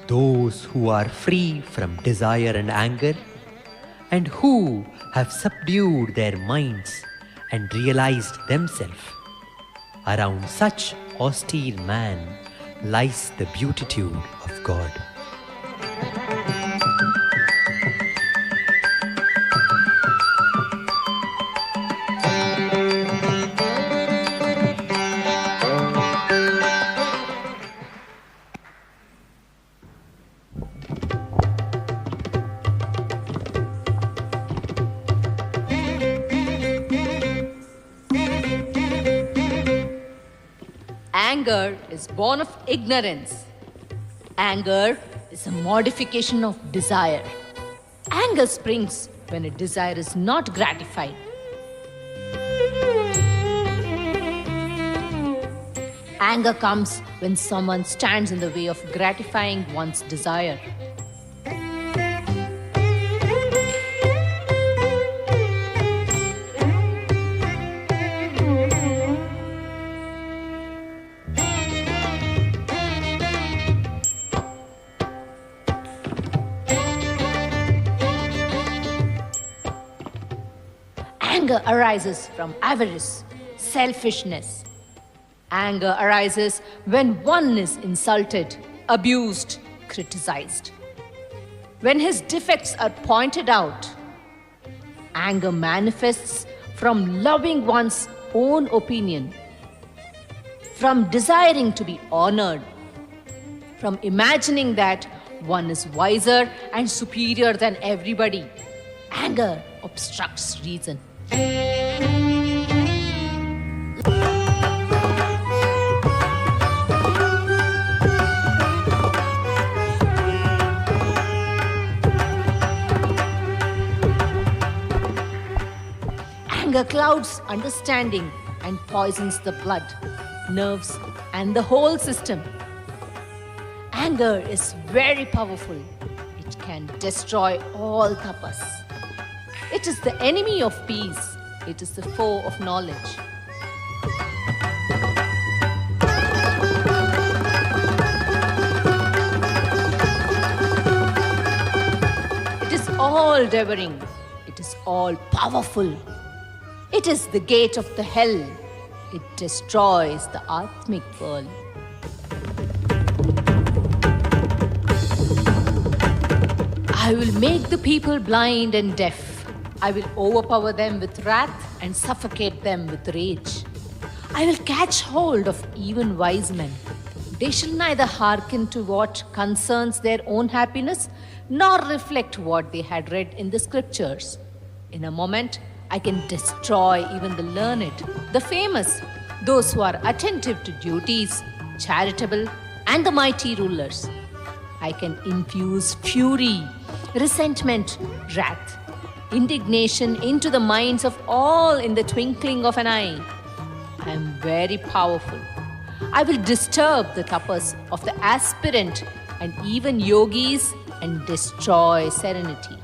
Those who are free from desire and anger and who have subdued their minds and realized themselves, around such austere man lies the beatitude of God. Anger is born of ignorance. Anger is a modification of desire. Anger springs when a desire is not gratified. Anger comes when someone stands in the way of gratifying one's desire. Anger arises from avarice, selfishness. Anger arises when one is insulted, abused, criticized. When his defects are pointed out, anger manifests from loving one's own opinion, from desiring to be honored, from imagining that one is wiser and superior than everybody. Anger obstructs reason. Anger clouds understanding and poisons the blood, nerves, and the whole system. Anger is very powerful. It can destroy all tapas. It is the enemy of peace. It is the foe of knowledge. It is all devouring. It is all powerful. It is the gate of the hell. It destroys the Atmic world. I will make the people blind and deaf. I will overpower them with wrath and suffocate them with rage. I will catch hold of even wise men. They shall neither hearken to what concerns their own happiness, nor reflect what they had read in the scriptures. In a moment, I can destroy even the learned, the famous, those who are attentive to duties, charitable, and the mighty rulers. I can infuse fury, resentment, wrath, indignation into the minds of all in the twinkling of an eye. I am very powerful. I will disturb the tapas of the aspirant and even yogis and destroy serenity.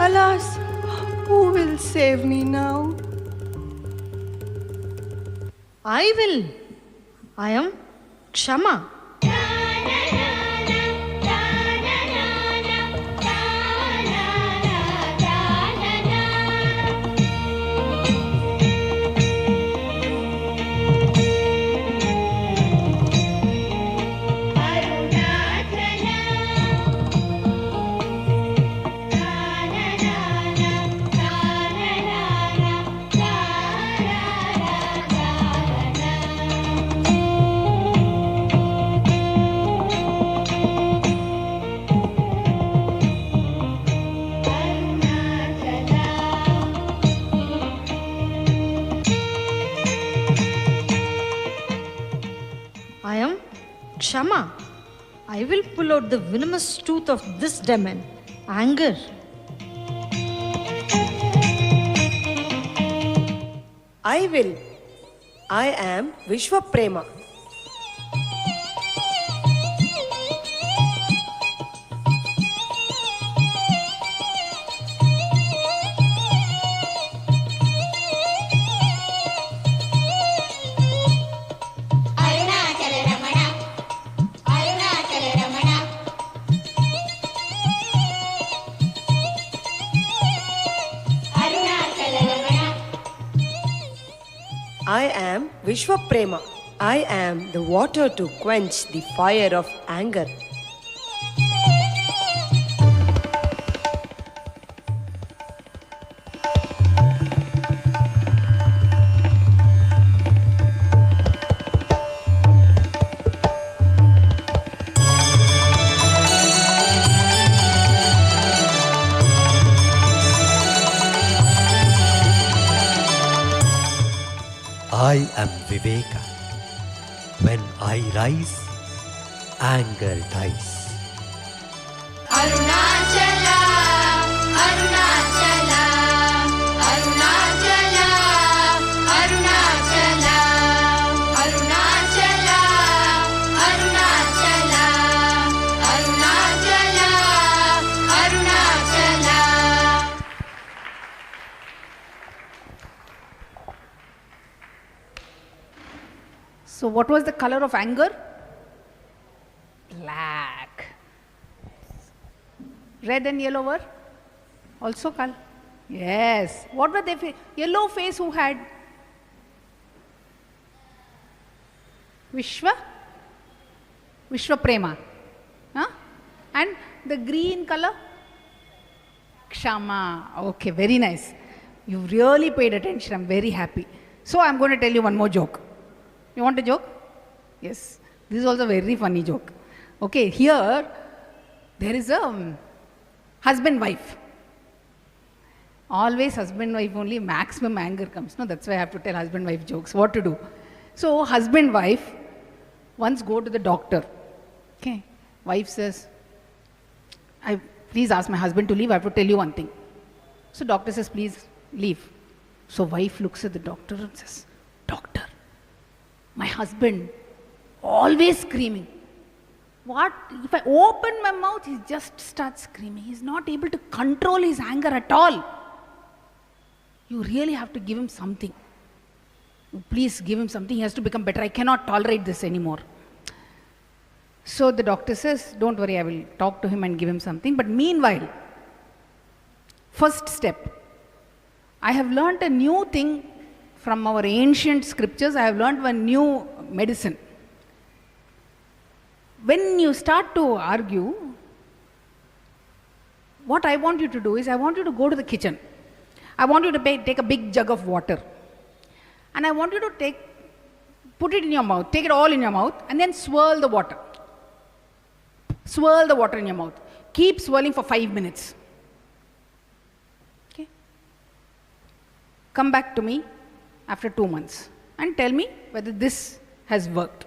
Alas, who will save me now? I will. I am Kshama. I am Kshama. I will pull out the venomous tooth of this demon, anger. I will. I am Vishwaprema. I am Vishwaprema. I am the water to quench the fire of anger. I am Viveka. When I rise, anger dies. Arunachala, Arunachala, Arunachala, Arunachala, Arunachala, Arunachala, Arunachala, Arunachala. So, what was the color of anger? Black. Red and yellow were also color. Yes. What were they? Yellow face who had? Vishwa Prema. Huh? And the green color? Kshama. Okay, very nice. You really paid attention. I'm very happy. So, I'm going to tell you one more joke. You want a joke? Yes. This is also a very funny joke. Okay, here there is a husband-wife. Always husband-wife only, maximum anger comes. No, that's why I have to tell husband-wife jokes. What to do? So, husband-wife once go to the doctor. Okay, wife says, please ask my husband to leave, I have to tell you one thing. So, doctor says, please leave. So, wife looks at the doctor and says, doctor, my husband always screaming. What? If I open my mouth, he just starts screaming. He's not able to control his anger at all. You really have to give him something. Please give him something. He has to become better. I cannot tolerate this anymore. So the doctor says, don't worry, I will talk to him and give him something. But meanwhile, first step, I have learnt a new thing from our ancient scriptures. I have learnt one new medicine. When you start to argue, what I want you to do is, I want you to go to the kitchen. I want you to take a big jug of water. And I want you to put it in your mouth, take it all in your mouth, and then swirl the water. Swirl the water in your mouth. Keep swirling for 5 minutes. Okay? Come back to me after 2 months and tell me whether this has worked.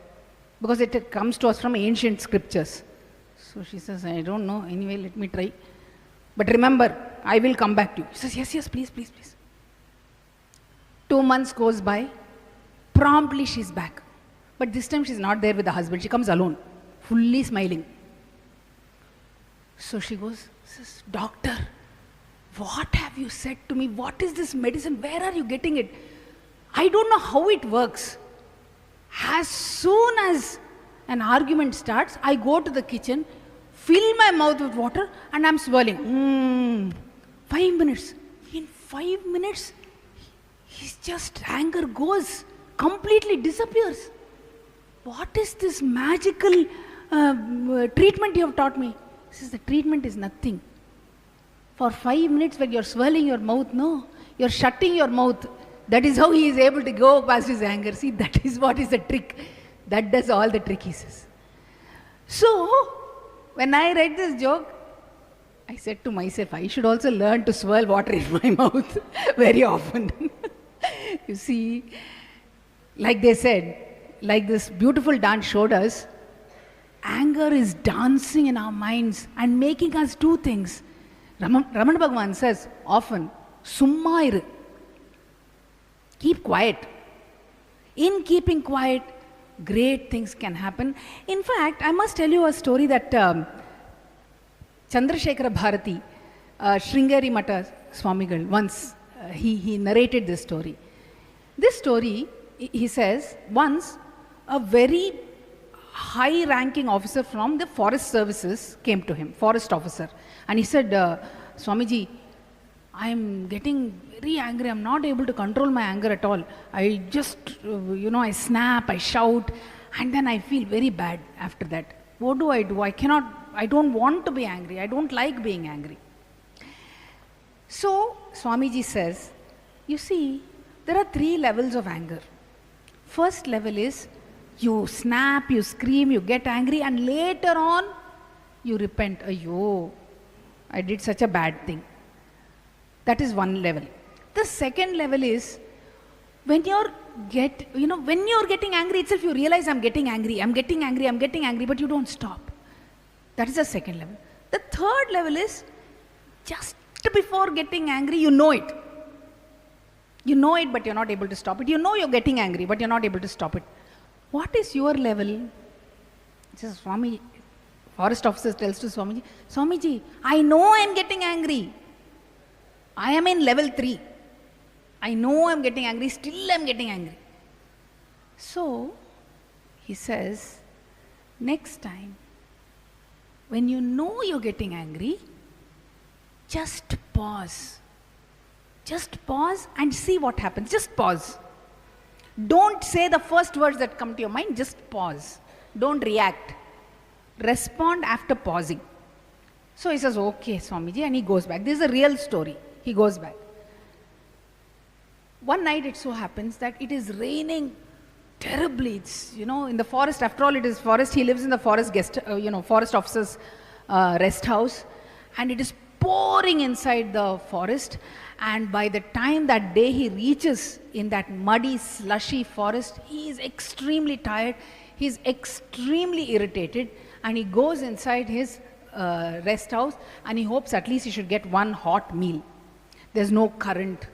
Because it comes to us from ancient scriptures. So she says, I don't know, anyway, let me try. But remember, I will come back to you. She says, yes, yes, please, please, please. 2 months goes by, promptly she's back. But this time she's not there with the husband, she comes alone, fully smiling. So she goes, says, doctor, what have you said to me? What is this medicine? Where are you getting it? I don't know how it works. As soon as an argument starts, I go to the kitchen, fill my mouth with water, and I'm swirling. 5 minutes. In 5 minutes, his just anger goes, completely disappears. What is this magical treatment you have taught me? He says, the treatment is nothing. For 5 minutes when you're swirling your mouth, no, you're shutting your mouth. That is how he is able to go past his anger. See, that is what is the trick. That does all the trick, he says. So, when I read this joke, I said to myself, I should also learn to swirl water in my mouth very often. You see, like they said, like this beautiful dance showed us, anger is dancing in our minds and making us do things. Ramana Bhagawan says often, Summa iru. Keep quiet. In keeping quiet, great things can happen. In fact, I must tell you a story that Chandrasekhara Bharati, Sringeri Mata Swamigal, once he narrated this story. This story, he says, once a very high-ranking officer from the forest services came to him, forest officer, and he said, Swamiji, I am getting very angry. I am not able to control my anger at all. I just, I snap, I shout, and then I feel very bad after that. What do? I don't want to be angry. I don't like being angry. So, Swamiji says, you see, there are 3 levels of anger. First level is, you snap, you scream, you get angry, and later on, you repent. Ayyo, I did such a bad thing. That is one level. The second level is when you're get, when you're getting angry itself, you realize I'm getting angry, but you don't stop. That is the second level. The third level is just before getting angry, you know it. You know it, but you're not able to stop it. You know you're getting angry, but you're not able to stop it. What is your level? Just Swami, forest officer tells to Swamiji, Swamiji, I know I'm getting angry. I am in level 3. I know I'm getting angry, still I'm getting angry. So, he says, next time, when you know you're getting angry, just pause. Just pause and see what happens. Just pause. Don't say the first words that come to your mind, just pause. Don't react. Respond after pausing. So he says, okay, Swamiji, and he goes back. This is a real story. He goes back. One night it so happens that it is raining terribly. It's, in the forest, after all it is forest, he lives in the forest forest officer's rest house, and it is pouring inside the forest, and by the time that day he reaches in that muddy, slushy forest, he is extremely tired, he is extremely irritated, and he goes inside his rest house and he hopes at least he should get one hot meal. There's no current,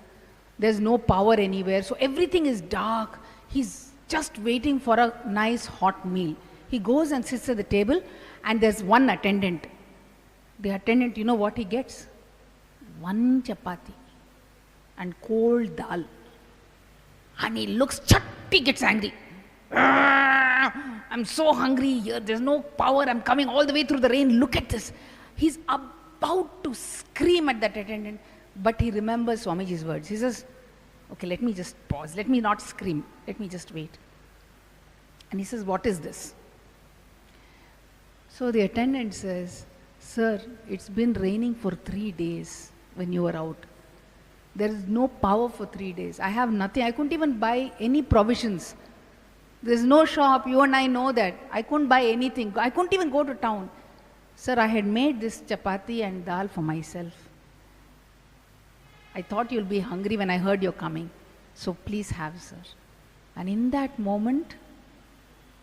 there's no power anywhere, so everything is dark. He's just waiting for a nice hot meal. He goes and sits at the table, and there's one attendant. The attendant, you know what he gets? One chapati and cold dal. And he looks, he gets angry. I'm so hungry here, there's no power, I'm coming all the way through the rain, look at this. He's about to scream at that attendant, but he remembers Swamiji's words. He says, okay, let me just pause, let me not scream, let me just wait. And he says, what is this? So the attendant says, sir, it's been raining for 3 days when you were out. There is no power for 3 days. I have nothing. I couldn't even buy any provisions. There's no shop. You and I know that. I couldn't buy anything. I couldn't even go to town. Sir, I had made this chapati and dal for myself. I thought you'll be hungry when I heard you're coming. So please have, sir. And in that moment,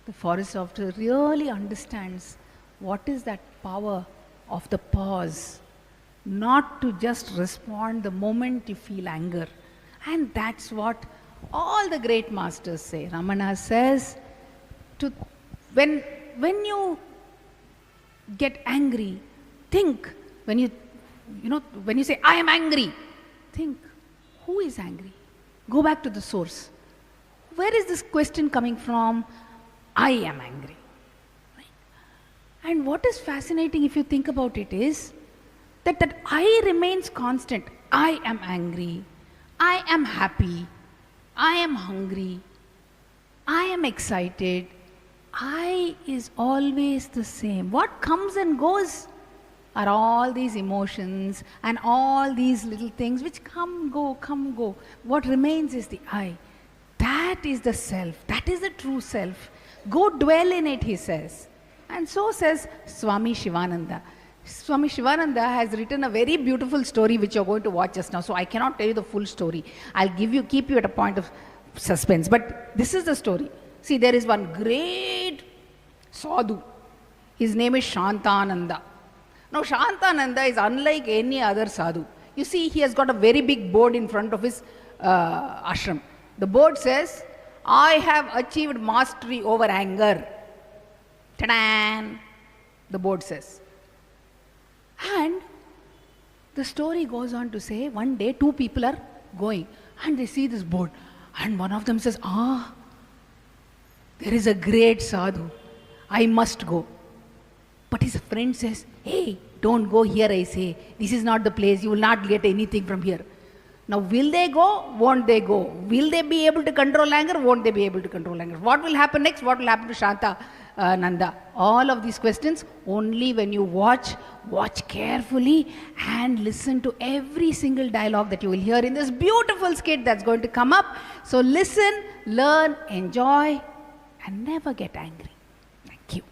the forest officer really understands what is that power of the pause. Not to just respond the moment you feel anger. And that's what all the great masters say. Ramana says, when you get angry, think, when you say, I am angry, think, who is angry? Go back to the source. Where is this question coming from? I am angry. Right? And what is fascinating if you think about it is, that I remains constant. I am angry, I am happy, I am hungry, I am excited. I is always the same. What comes and goes are all these emotions and all these little things which come, go. What remains is the I. That is the self. That is the true self. Go dwell in it, he says. And so says Swami Sivananda. Swami Sivananda has written a very beautiful story which you're going to watch just now. So I cannot tell you the full story. I'll keep you at a point of suspense. But this is the story. See, there is one great sadhu. His name is Shantananda. Now Shantananda is unlike any other sadhu. You see, he has got a very big board in front of his ashram. The board says, I have achieved mastery over anger. Ta-da! The board says. And the story goes on to say, one day 2 people are going and they see this board. And one of them says, there is a great sadhu. I must go. But his friend says, hey, don't go here, I say. This is not the place. You will not get anything from here. Now, will they go? Won't they go? Will they be able to control anger? Won't they be able to control anger? What will happen next? What will happen to Shanta Nanda? All of these questions, only when you watch carefully and listen to every single dialogue that you will hear in this beautiful skit that's going to come up. So listen, learn, enjoy, and never get angry. Thank you.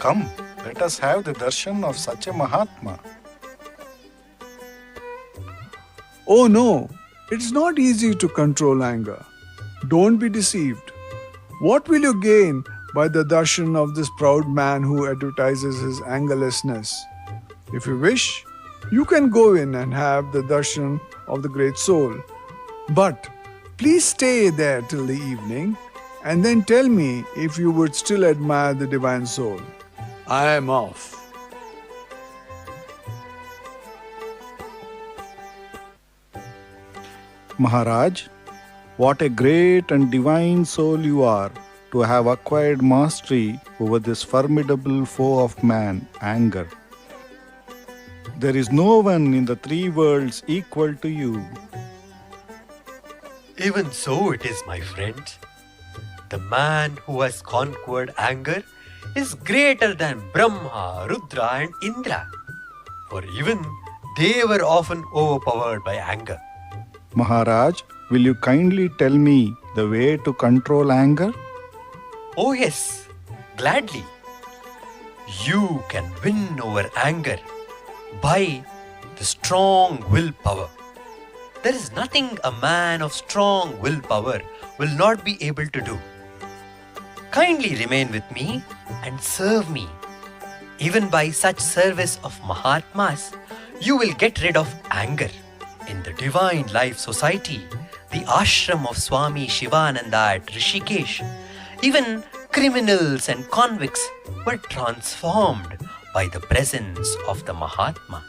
Come, let us have the darshan of such a Mahatma. Oh no, it's not easy to control anger. Don't be deceived. What will you gain by the darshan of this proud man who advertises his angerlessness? If you wish, you can go in and have the darshan of the great soul. But please stay there till the evening and then tell me if you would still admire the divine soul. I am off. Maharaj, what a great and divine soul you are to have acquired mastery over this formidable foe of man, anger. There is no one in the three worlds equal to you. Even so it is, my friend. The man who has conquered anger is greater than Brahma, Rudra and Indra. For even they were often overpowered by anger. Maharaj, will you kindly tell me the way to control anger? Oh yes, gladly. You can win over anger by the strong willpower. There is nothing a man of strong willpower will not be able to do. Kindly remain with me and serve me. Even by such service of Mahatmas, you will get rid of anger. In the Divine Life Society, the ashram of Swami Sivananda at Rishikesh, even criminals and convicts were transformed by the presence of the Mahatma.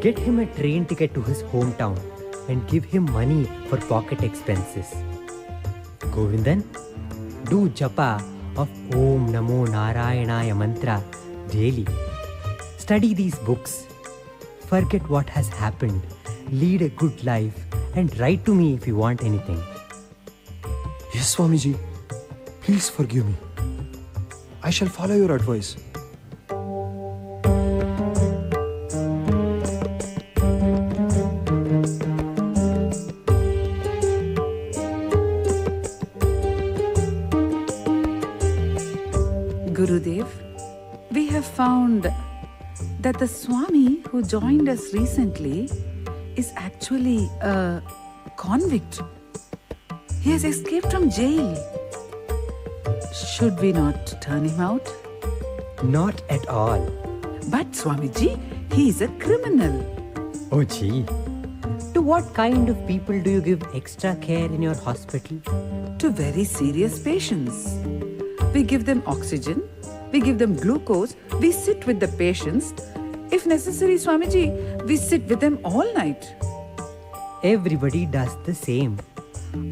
Get him a train ticket to his hometown and give him money for pocket expenses. Govindan, do japa of Om Namo Narayanaya mantra daily. Study these books. Forget what has happened. Lead a good life and write to me if you want anything. Yes, Swamiji. Please forgive me. I shall follow your advice. Gurudev, we have found that the Swami who joined us recently is actually a convict. He has escaped from jail. Should we not turn him out? Not at all. But Swamiji, he is a criminal. Oh gee. To what kind of people do you give extra care in your hospital? To very serious patients. We give them oxygen, we give them glucose, we sit with the patients. If necessary, Swamiji, we sit with them all night. Everybody does the same.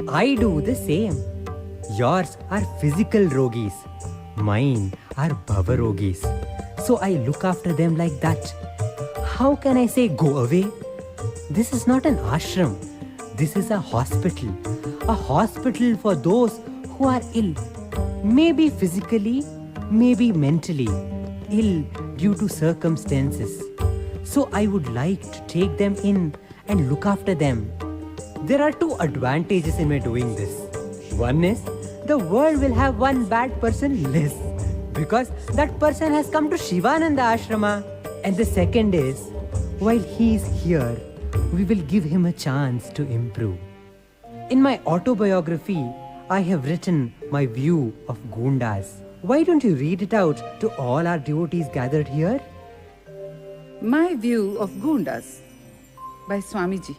I do the same. Yours are physical rogis. Mine are bhava rogis. So I look after them like that. How can I say go away? This is not an ashram. This is a hospital. A hospital for those who are ill. Maybe physically, maybe mentally ill due to circumstances. So I would like to take them in and look after them. There are two advantages in my doing this. One is the world will have one bad person less, because that person has come to Sivananda ashrama. And the second is, while he is here, we will give him a chance to improve. In my autobiography, I have written my view of Gundas. Why don't you read it out to all our devotees gathered here? My view of Gundas by Swamiji.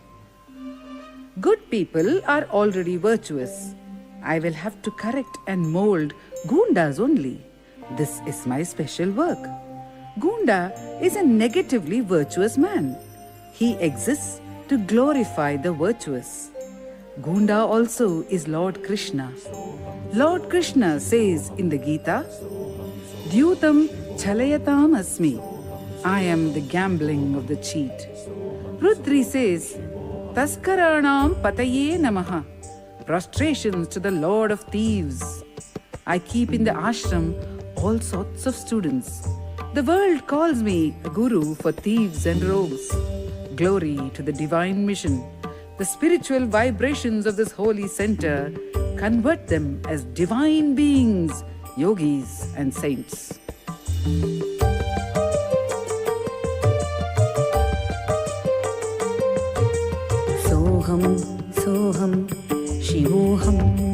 Good people are already virtuous. I will have to correct and mold Gundas only. This is my special work. Gunda is a negatively virtuous man. He exists to glorify the virtuous. Gunda also is Lord Krishna. Lord Krishna says in the Gita, Dyutam chalayatam asmi. I am the gambling of the cheat. Rudri says, Taskaranam pataye namaha. Prostrations to the Lord of Thieves. I keep in the ashram all sorts of students. The world calls me a guru for thieves and rogues. Glory to the divine mission. The spiritual vibrations of this holy center convert them as divine beings, yogis and saints. Soham, Soham, Shivoham.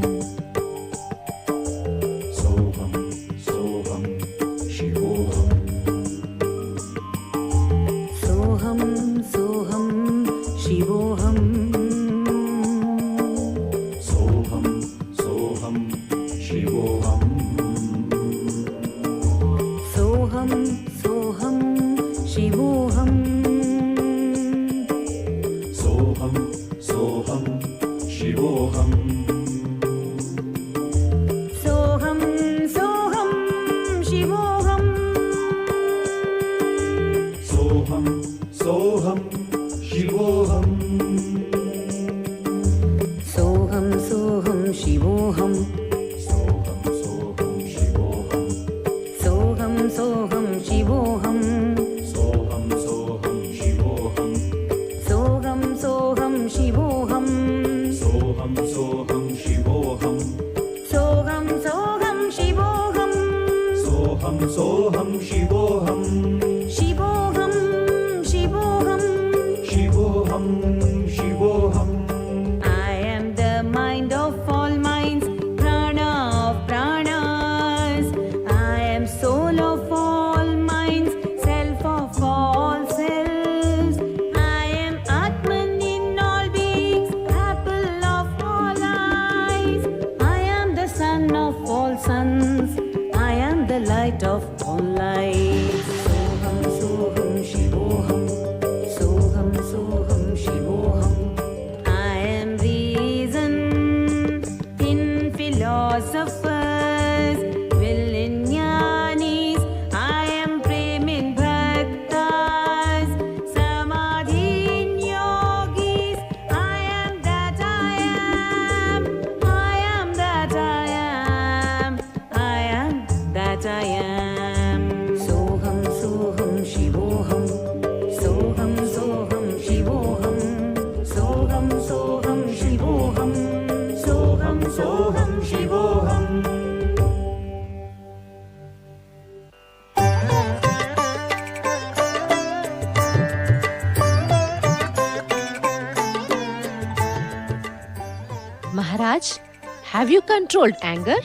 Maharaj, have you controlled anger?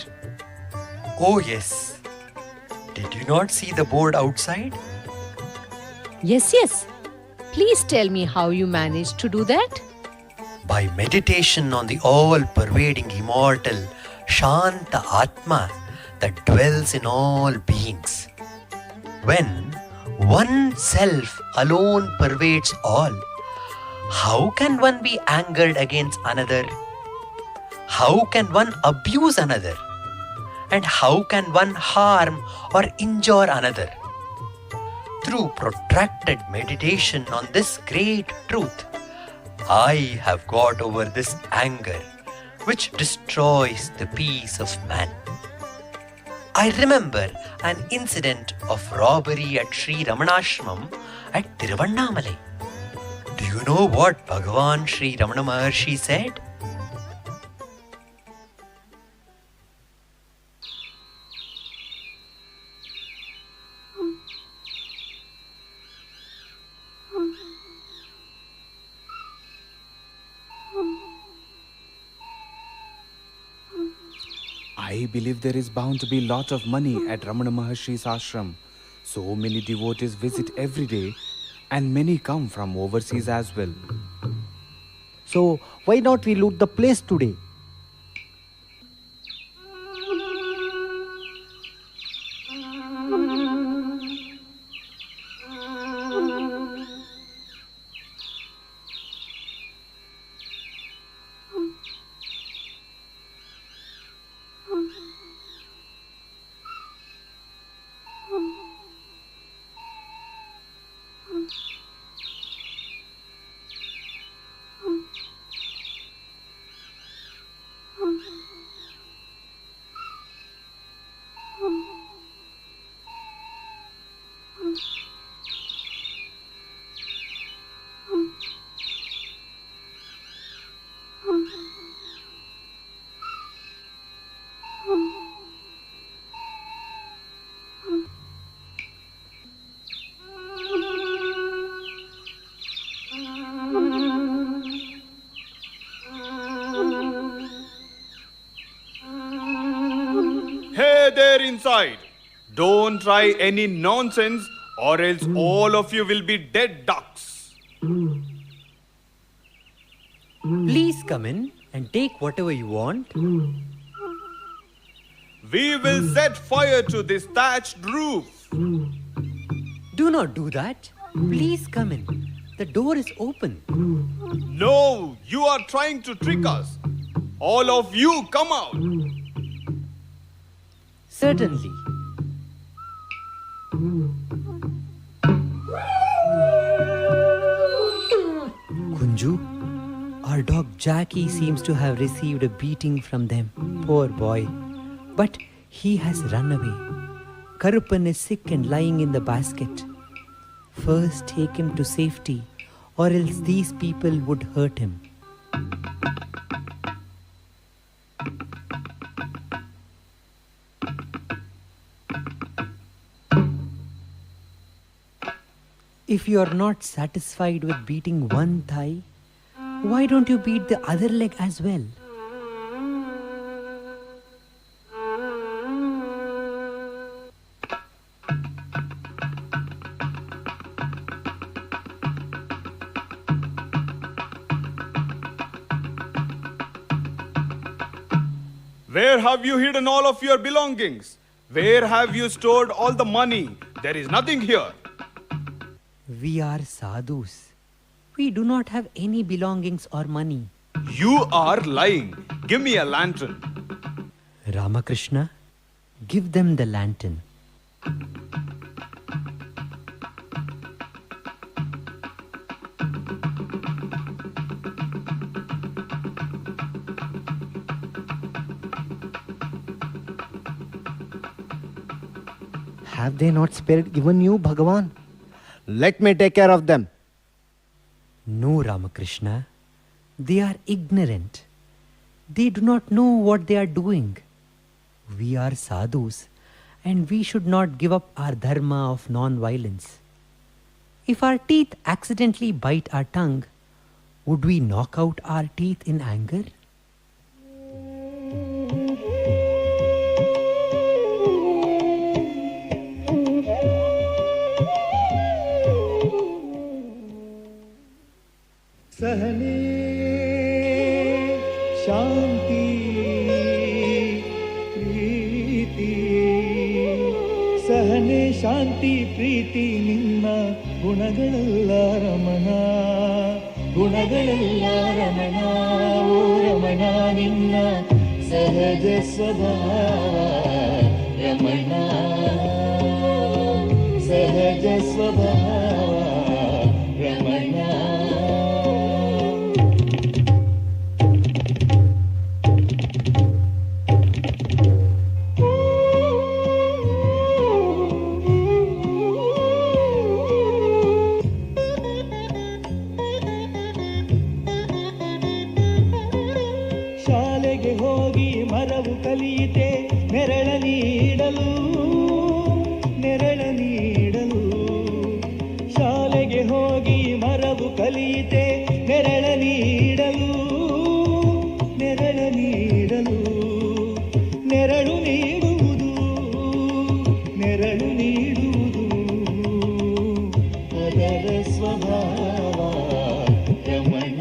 Oh yes. Did you not see the board outside? Yes, yes. Please tell me how you managed to do that. By meditation on the all-pervading immortal Shanta Atma that dwells in all beings. When one self alone pervades all, how can one be angered against another? How can one abuse another? And how can one harm or injure another? Through protracted meditation on this great truth, I have got over this anger which destroys the peace of man. I remember an incident of robbery at Sri Ramanashramam at Tiruvannamalai. Do you know what Bhagawan Sri Ramana Maharshi said? I believe there is bound to be lot of money at Ramana Maharshi's ashram. So many devotees visit every day and many come from overseas as well. So why not we loot the place today? Hey there inside! Don't try any nonsense or else all of you will be dead ducks. Please come in and take whatever you want. We will set fire to this thatched roof. Do not do that. Please come in. The door is open. No, you are trying to trick us. All of you come out. Certainly. Kunju, our dog Jackie seems to have received a beating from them. Poor boy. But he has run away. Karuppan is sick and lying in the basket. First take him to safety, or else these people would hurt him. If you are not satisfied with beating one thigh, why don't you beat the other leg as well? Where have you hidden all of your belongings? Where have you stored all the money? There is nothing here. We are sadhus. We do not have any belongings or money. You are lying. Give me a lantern. Ramakrishna, give them the lantern. Have they not spared even you, Bhagawan? Let me take care of them. No, Ramakrishna. They are ignorant. They do not know what they are doing. We are sadhus and we should not give up our dharma of non-violence. If our teeth accidentally bite our tongue, would we knock out our teeth in anger? सहने शांति प्रीति सहने शांति प्रीति निನ್ನ ಗುಣಗಳೆಲ್ಲ ರಮಣ ಗುಣಗಳೆಲ್ಲ ರಮಣ ಓ ರಮಣ ನಿನ್ನ ಸಹಜ ಸ್ವಭಾವ ರಮಣ ಸಹಜ ಸ್ವಭಾವ ರಮಣ ಶಾಲೆಗೆ ಹೋಗಿ ಮರವು ಕಲಿಯಿತೆ ನೆರಳ ನೀಡಲು ನೆರಳ ನೀಡಲು ಶಾಲೆಗೆ ಹೋಗಿ ಮರವು ಕಲಿಯಿತೆ ನೆರಳ ನೀಡಲು ನೆರಳ ನೀಡಲು ನೆರಳು ಅದರ ಸ್ವಭಾವ ರಮಣ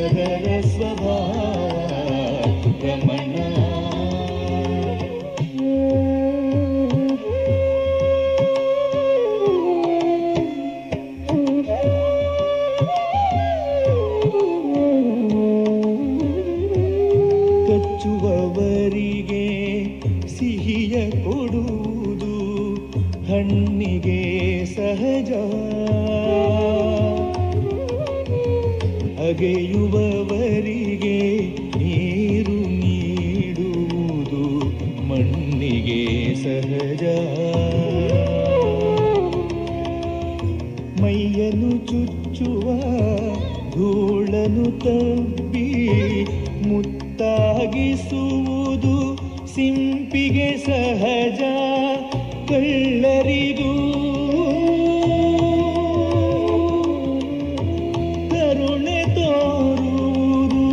ಅದರ ಸ್ವಭಾವ ರಮಣ ಕಚ್ಚುವವರಿಗೆ ಸಿಹಿಯ ಕೊಡುವುದು ಹಣ್ಣಿಗೆ ಸಹಜ ಅಗೆಯುವವರಿಗೆ ನೀರು ನೀಡುವುದು ಮಣ್ಣಿಗೆ ಸಹಜ ಮೈಯನ್ನು ಚುಚ್ಚುವ ಧೂಳನು ತಬ್ಬಿ ಮುತ್ತಾಗಿಸುವುದು ಸಿಂಪಿಗೆ ಸಹಜ ಕಳ್ಳರಿಗೂ ಕರುಣೆ ತೋರುವುದು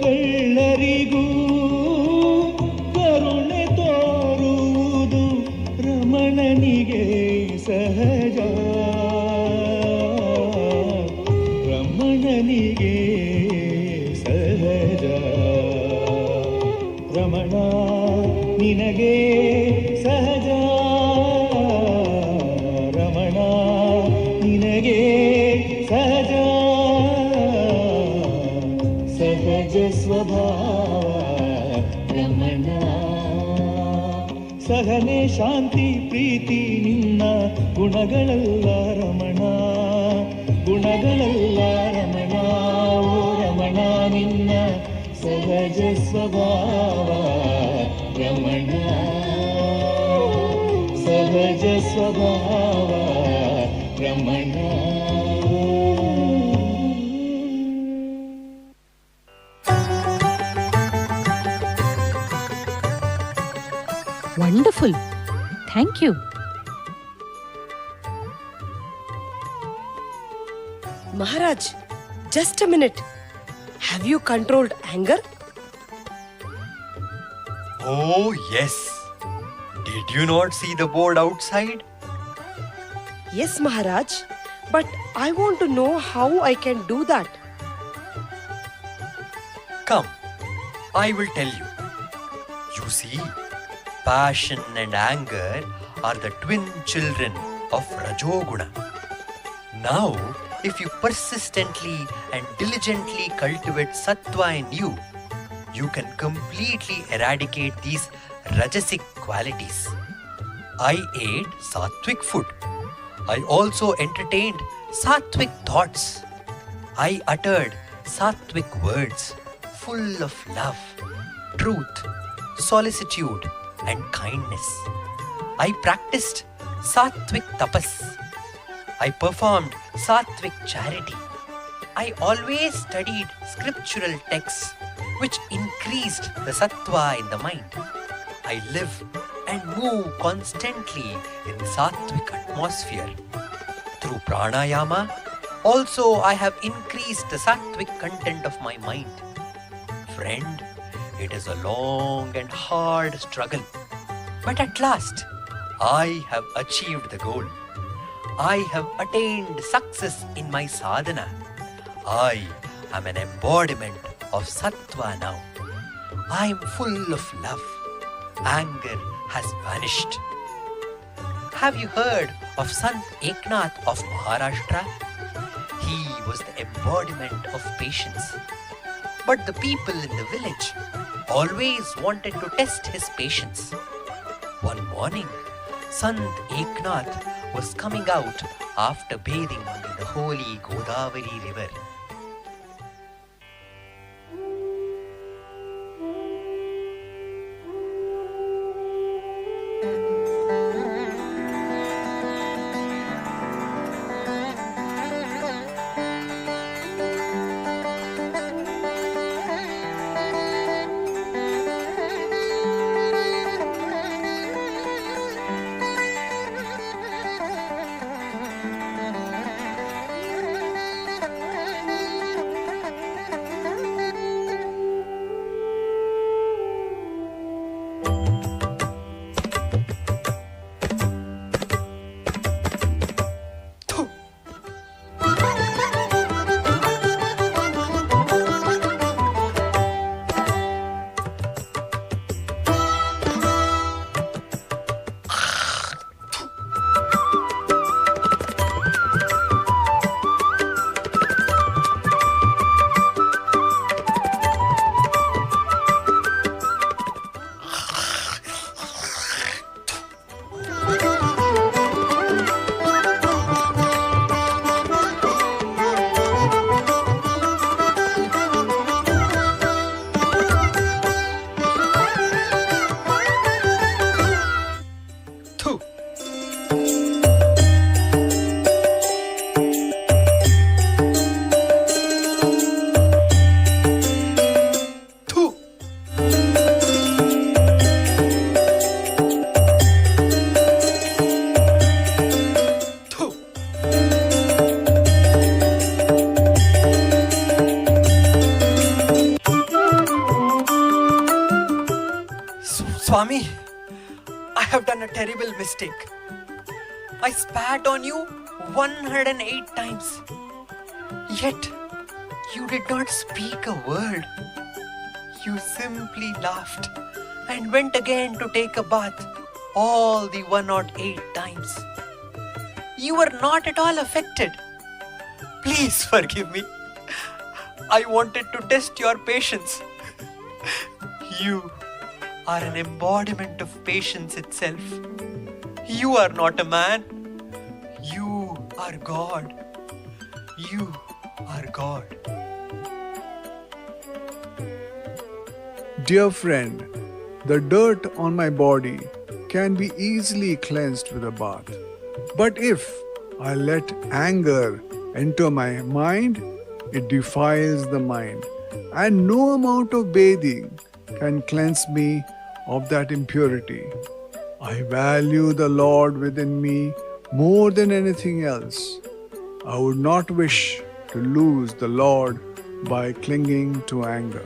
ಕಳ್ಳರಿಗೂ ಕರುಣೆ ತೋರುವುದು ರಮಣನಿಗೆ ಸಹಜ ರಮಣನಿಗೆ ಸಹಜ ರಮಣ ನಿನಗೆ ಸಹಜ ರಮಣ ನಿನಗೆ ಸಹಜ ಸಹಜ ಸ್ವಭಾವ ರಮಣ ಸಹನೆ ಶಾಂತಿ ಪ್ರೀತಿ ನಿನ್ನ ಗುಣಗಳಲ್ಲ ರಮಣ ಗುಣಗಳಲ್ಲ ರಮಣ ಓ ರಮಣ ನಿನ್ನ ಸಹಜ ಸ್ವಭಾವ ರಮಣ ಸಹಜ ಸ್ವಭಾವ Ramana Wonderful. Thank you. Maharaj, just a minute. Have you controlled anger? Oh, yes. Did you not see the board outside? Yes, Maharaj. But I want to know how I can do that. Come, I will tell you. You see, passion and anger are the twin children of Rajoguna. Now, if you persistently and diligently cultivate sattva in you, you can completely eradicate these rajasic qualities. I ate sattvic food. I also entertained sattvic thoughts. I uttered sattvic words full of love, truth, solicitude, and kindness. I practiced sattvic tapas. I performed sattvic charity. I always studied scriptural texts which increased the sattva in the mind. I live and move constantly in the sattvic atmosphere. Through pranayama, also I have increased the sattvic content of my mind. Friend, it is a long and hard struggle. But at last, I have achieved the goal. I have attained success in my sadhana. I am an embodiment of sattva now. I am full of love. Anger has vanished. Have you heard of Sant Eknath of Maharashtra? He was the embodiment of patience. But the people in the village always wanted to test his patience. One morning, Sant Eknath was coming out after bathing in the holy Godavari river. terrible mistake. I spat on you 108 times. Yet, you did not speak a word. You simply laughed and went again to take a bath all the 108 times. You were not at all affected. Please forgive me. I wanted to test your patience. You are an embodiment of patience itself. You are not a man. You are God. You are God. Dear friend, the dirt on my body can be easily cleansed with a bath. But if I let anger enter my mind, it defiles the mind, and no amount of bathing can cleanse me of that impurity. I value the Lord within me more than anything else. I would not wish to lose the Lord by clinging to anger.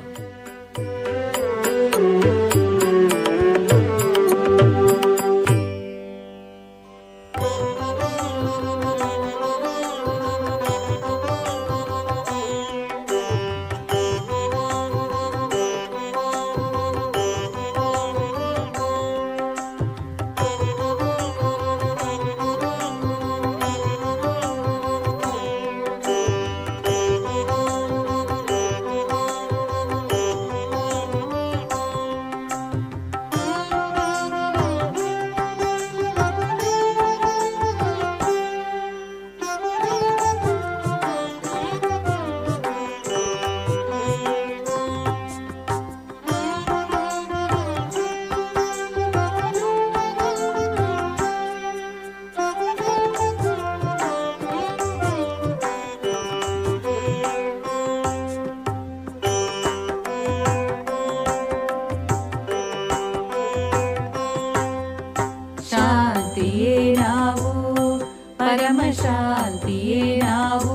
ಶಾಂತಿಯೇ ನಾವು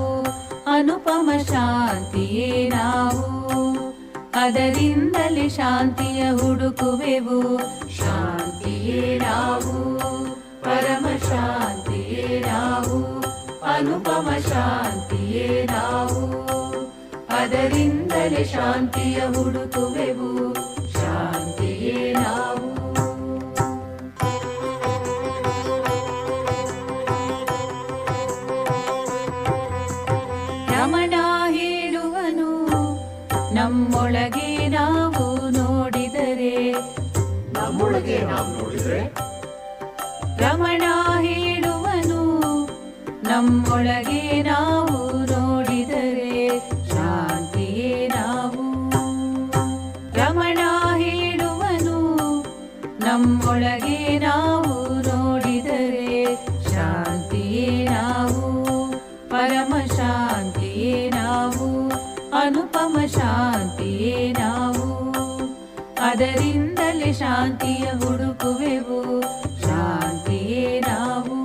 ಅನುಪಮ ಶಾಂತಿಯೇ ನಾವು ಅದರಿಂದಲೇ ಶಾಂತಿಯ ಹುಡುಕುವೆವು ಶಾಂತಿಯೇ ನಾವು ಪರಮ ಶಾಂತಿಯೇ ನಾವು ಅನುಪಮ ಶಾಂತಿಯೇ ನಾವು ಅದರಿಂದಲೇ ಶಾಂತಿಯ ಹುಡುಕುವೆವು ಶಾಂತಿಯೇ ನಾವು ರಮಣ ಹೇಳುವನು ನಮ್ಮೊಳಗೆ ನಾವು ನೋಡಿದರೆ ರಮಣ ಹೇಳುವನು ನಮ್ಮೊಳಗೆ ನಾವು ನೋಡಿದರೆ ಶಾಂತಿಯೇ ನಾವು ರಮಣ ಹೇಳುವನು ನಮ್ಮೊಳಗೆ ನಾವು ನೋಡಿದರೆ ಶಾಂತಿಯೇ ನಾವು ಪರಮ ಶಾಂತಿಯೇ ನಾವು ಅನುಪಮ ಶಾಂತಿಯೇ ನಾವು ಅದರಿಂದಲೇ ಶಾಂತಿಯ ಹುಡುಕುವೆವು ಶಾಂತಿಯೇ ನಾವು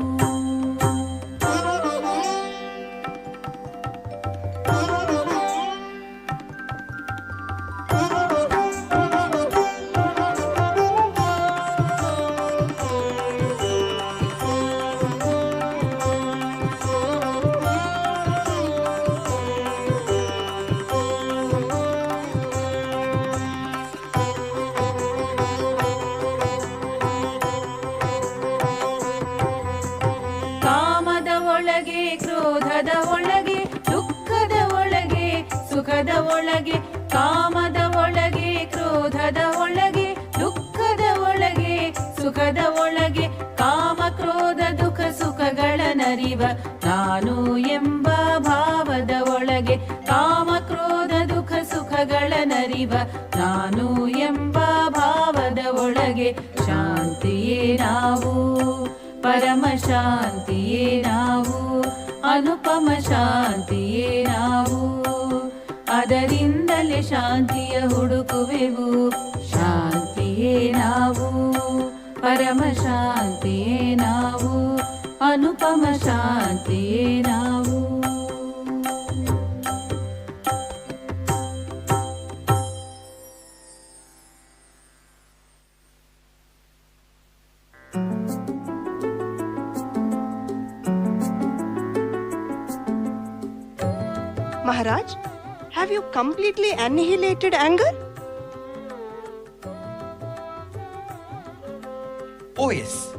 ಕಾಮದ ಒಳಗೆ ಕ್ರೋಧದ ಒಳಗೆ ದುಃಖದ ಒಳಗೆ ಸುಖದ ಒಳಗೆ ಕಾಮದ ಒಳಗೆ ಕ್ರೋಧದ ಒಳಗೆ ದುಃಖದ ಒಳಗೆ ಸುಖದ ಒಳಗೆ ಕಾಮ ಕ್ರೋಧ ದುಃಖ ಸುಖಗಳ ನರಿವ ನಾನು ಎಂಬ ಭಾವದ ಒಳಗೆ ಕಾಮ ಕ್ರೋಧ ದುಃಖ ಸುಖಗಳ ನರಿವ ನಾನು ಎಂಬ ಭಾವದ ಒಳಗೆ ಶಾಂತಿಯೇ ನಾವು ಪರಮ ಶಾಂತಿಯೇ ನಾವು ಅನುಪಮ ಶಾಂತಿಯೇ ನಾವು ಅದರಿಂದಲೇ ಶಾಂತಿಯ ಹುಡುಕುವೆವು ಶಾಂತಿಯೇ ನಾವು ಪರಮ ಶಾಂತಿಯೇ ನಾವು ಅನುಪಮ ಶಾಂತಿಯೇ ನಾವು Maharaj, have you completely annihilated anger? Oh yes.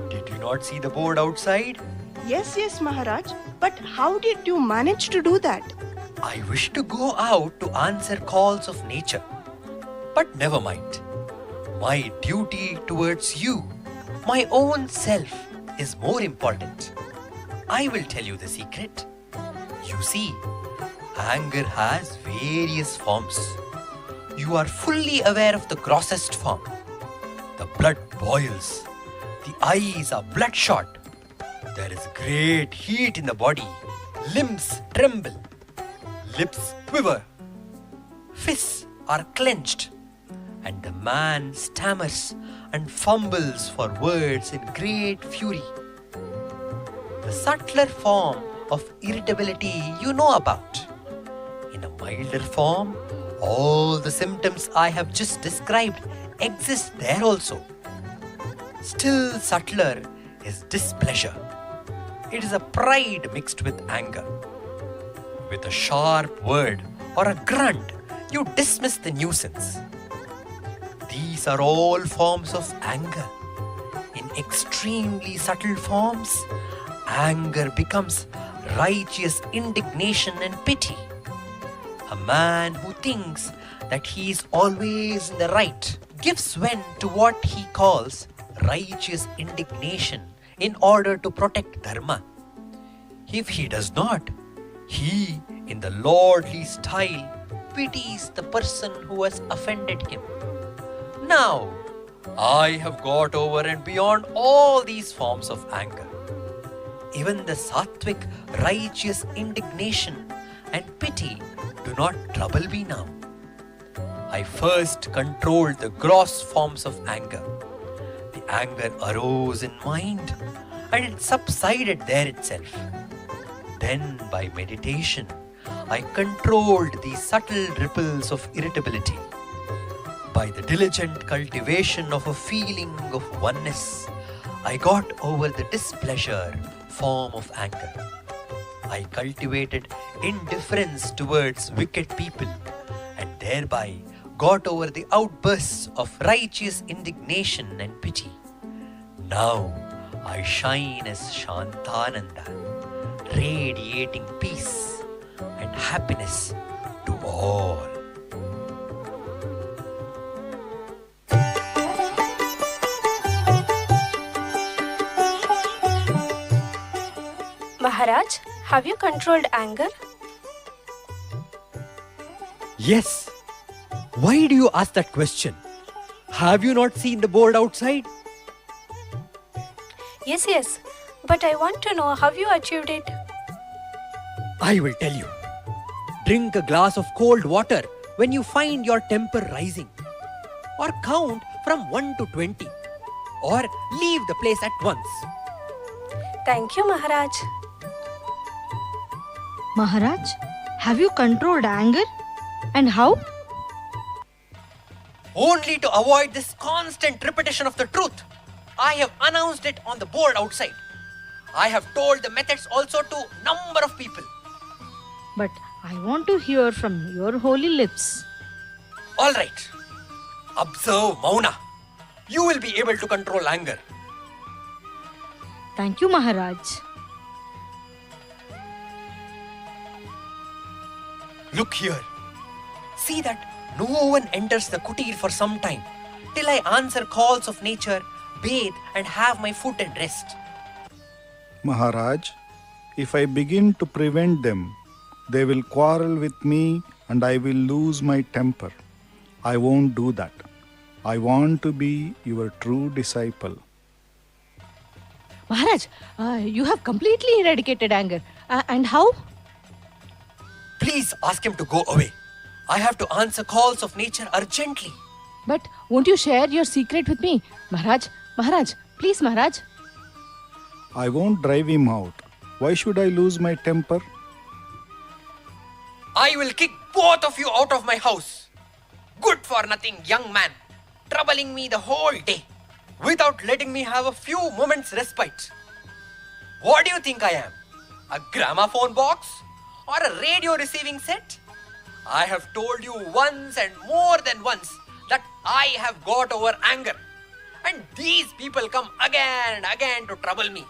Did you not see the board outside? Yes, Maharaj. But how did you manage to do that? I wish to go out to answer calls of nature. But never mind. My duty towards you, my own self, is more important. I will tell you the secret. You see, anger has various forms. You are fully aware of the grossest form. The blood boils. The eyes are bloodshot. There is great heat in the body. Limbs tremble. Lips quiver. Fists are clenched. And the man stammers and fumbles for words in great fury. The subtler form of irritability you know about. In a milder form, all the symptoms I have just described exist there also. Still subtler is displeasure. It is a pride mixed with anger. With a sharp word or a grunt, you dismiss the nuisance. These are all forms of anger. In extremely subtle forms, anger becomes righteous indignation and pity. A man who thinks that he is always in the right gives vent to what he calls righteous indignation in order to protect dharma. If he does not, he, in the lordly style, pities the person who has offended him. Now, I have got over and beyond all these forms of anger. Even the sattvic, righteous indignation and pity do not trouble me now. I first controlled the gross forms of anger. The anger arose in mind and it subsided there itself. Then, by meditation, I controlled these subtle ripples of irritability. By the diligent cultivation of a feeling of oneness, I got over the displeasure form of anger. I cultivated indifference towards wicked people and thereby got over the outbursts of righteous indignation and pity. Now I shine as Shantananda, radiating peace and happiness to all. Maharaj, have you controlled anger? Yes. Why do you ask that question? Have you not seen the board outside? Yes. But I want to know how you achieved it. I will tell you. Drink a glass of cold water when you find your temper rising. Or count from 1 to 20. Or leave the place at once. Thank you, Maharaj. Maharaj, have you controlled anger? And how? Only to avoid this constant repetition of the truth, I have announced it on the board outside. I have told the methods also to number of people. But I want to hear from your holy lips. All right. Observe Mauna. You will be able to control anger. Thank you, Maharaj. Look here. See that no one enters the kutir for some time till I answer calls of nature, bathe and have my food and rest. Maharaj, if I begin to prevent them, they will quarrel with me and I will lose my temper. I won't do that. I want to be your true disciple. Maharaj, you have completely eradicated anger. And how? Please ask him to go away. I have to answer calls of nature urgently. But won't you share your secret with me? Maharaj, please Maharaj. I won't drive him out. Why should I lose my temper? I will kick both of you out of my house. Good for nothing young man, troubling me the whole day without letting me have a few moments respite. What do you think I am? A gramophone box? or a radio receiving set? I have told you once and more than once that I have got over anger. And these people come again and again to trouble me.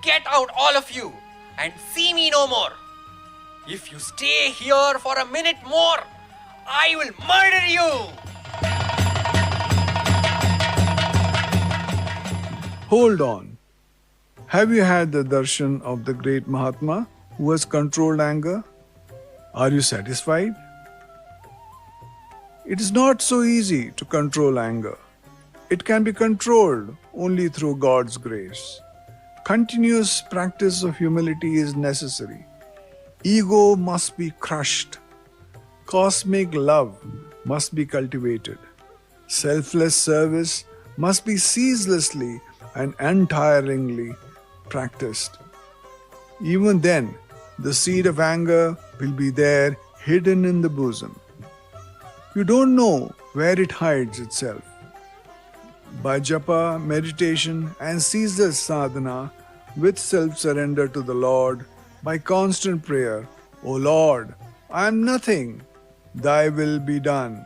Get out, all of you, and see me no more. If you stay here for a minute more, I will murder you. Hold on. Have you had the darshan of the great Mahatma who has controlled anger? Are you satisfied? It is not so easy to control anger. It can be controlled only through God's grace. Continuous practice of humility is necessary. Ego must be crushed. Cosmic love must be cultivated. Selfless service must be ceaselessly and untiringly practiced. Even then, the seed of anger will be there hidden in the bosom. You don't know where it hides itself. By japa, meditation, and ceaseless sadhana, with self-surrender to the Lord, by constant prayer, O Lord, I am nothing, Thy will be done.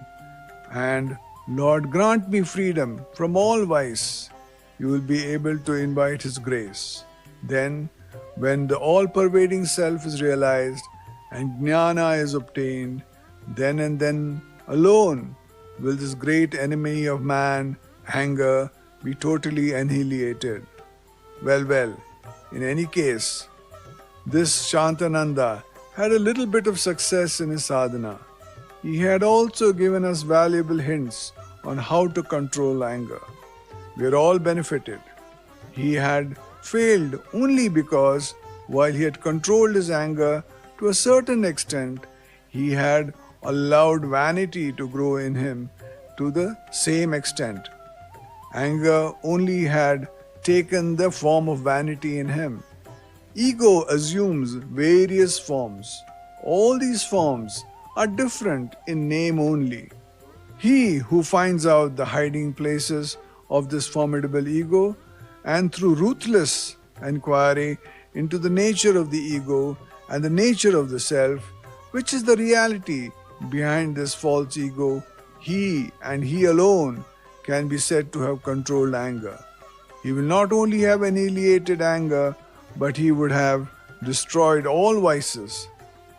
And Lord, grant me freedom from all vice. You will be able to invite His grace. Then, when the all-pervading self is realized and jnana is obtained, then and then alone will this great enemy of man, anger, be totally annihilated. Well, in any case, this Shantananda had a little bit of success in his sadhana. He had also given us valuable hints on how to control anger. We are all benefited. He had failed only because while he had controlled his anger to a certain extent, he had allowed vanity to grow in him to the same extent. Anger only had taken the form of vanity in him. Ego assumes various forms. All these forms are different in name only. He who finds out the hiding places of this formidable ego and through ruthless inquiry into the nature of the ego and the nature of the self, which is the reality behind this false ego, he and he alone can be said to have controlled anger. He will not only have annihilated anger, but he would have destroyed all vices.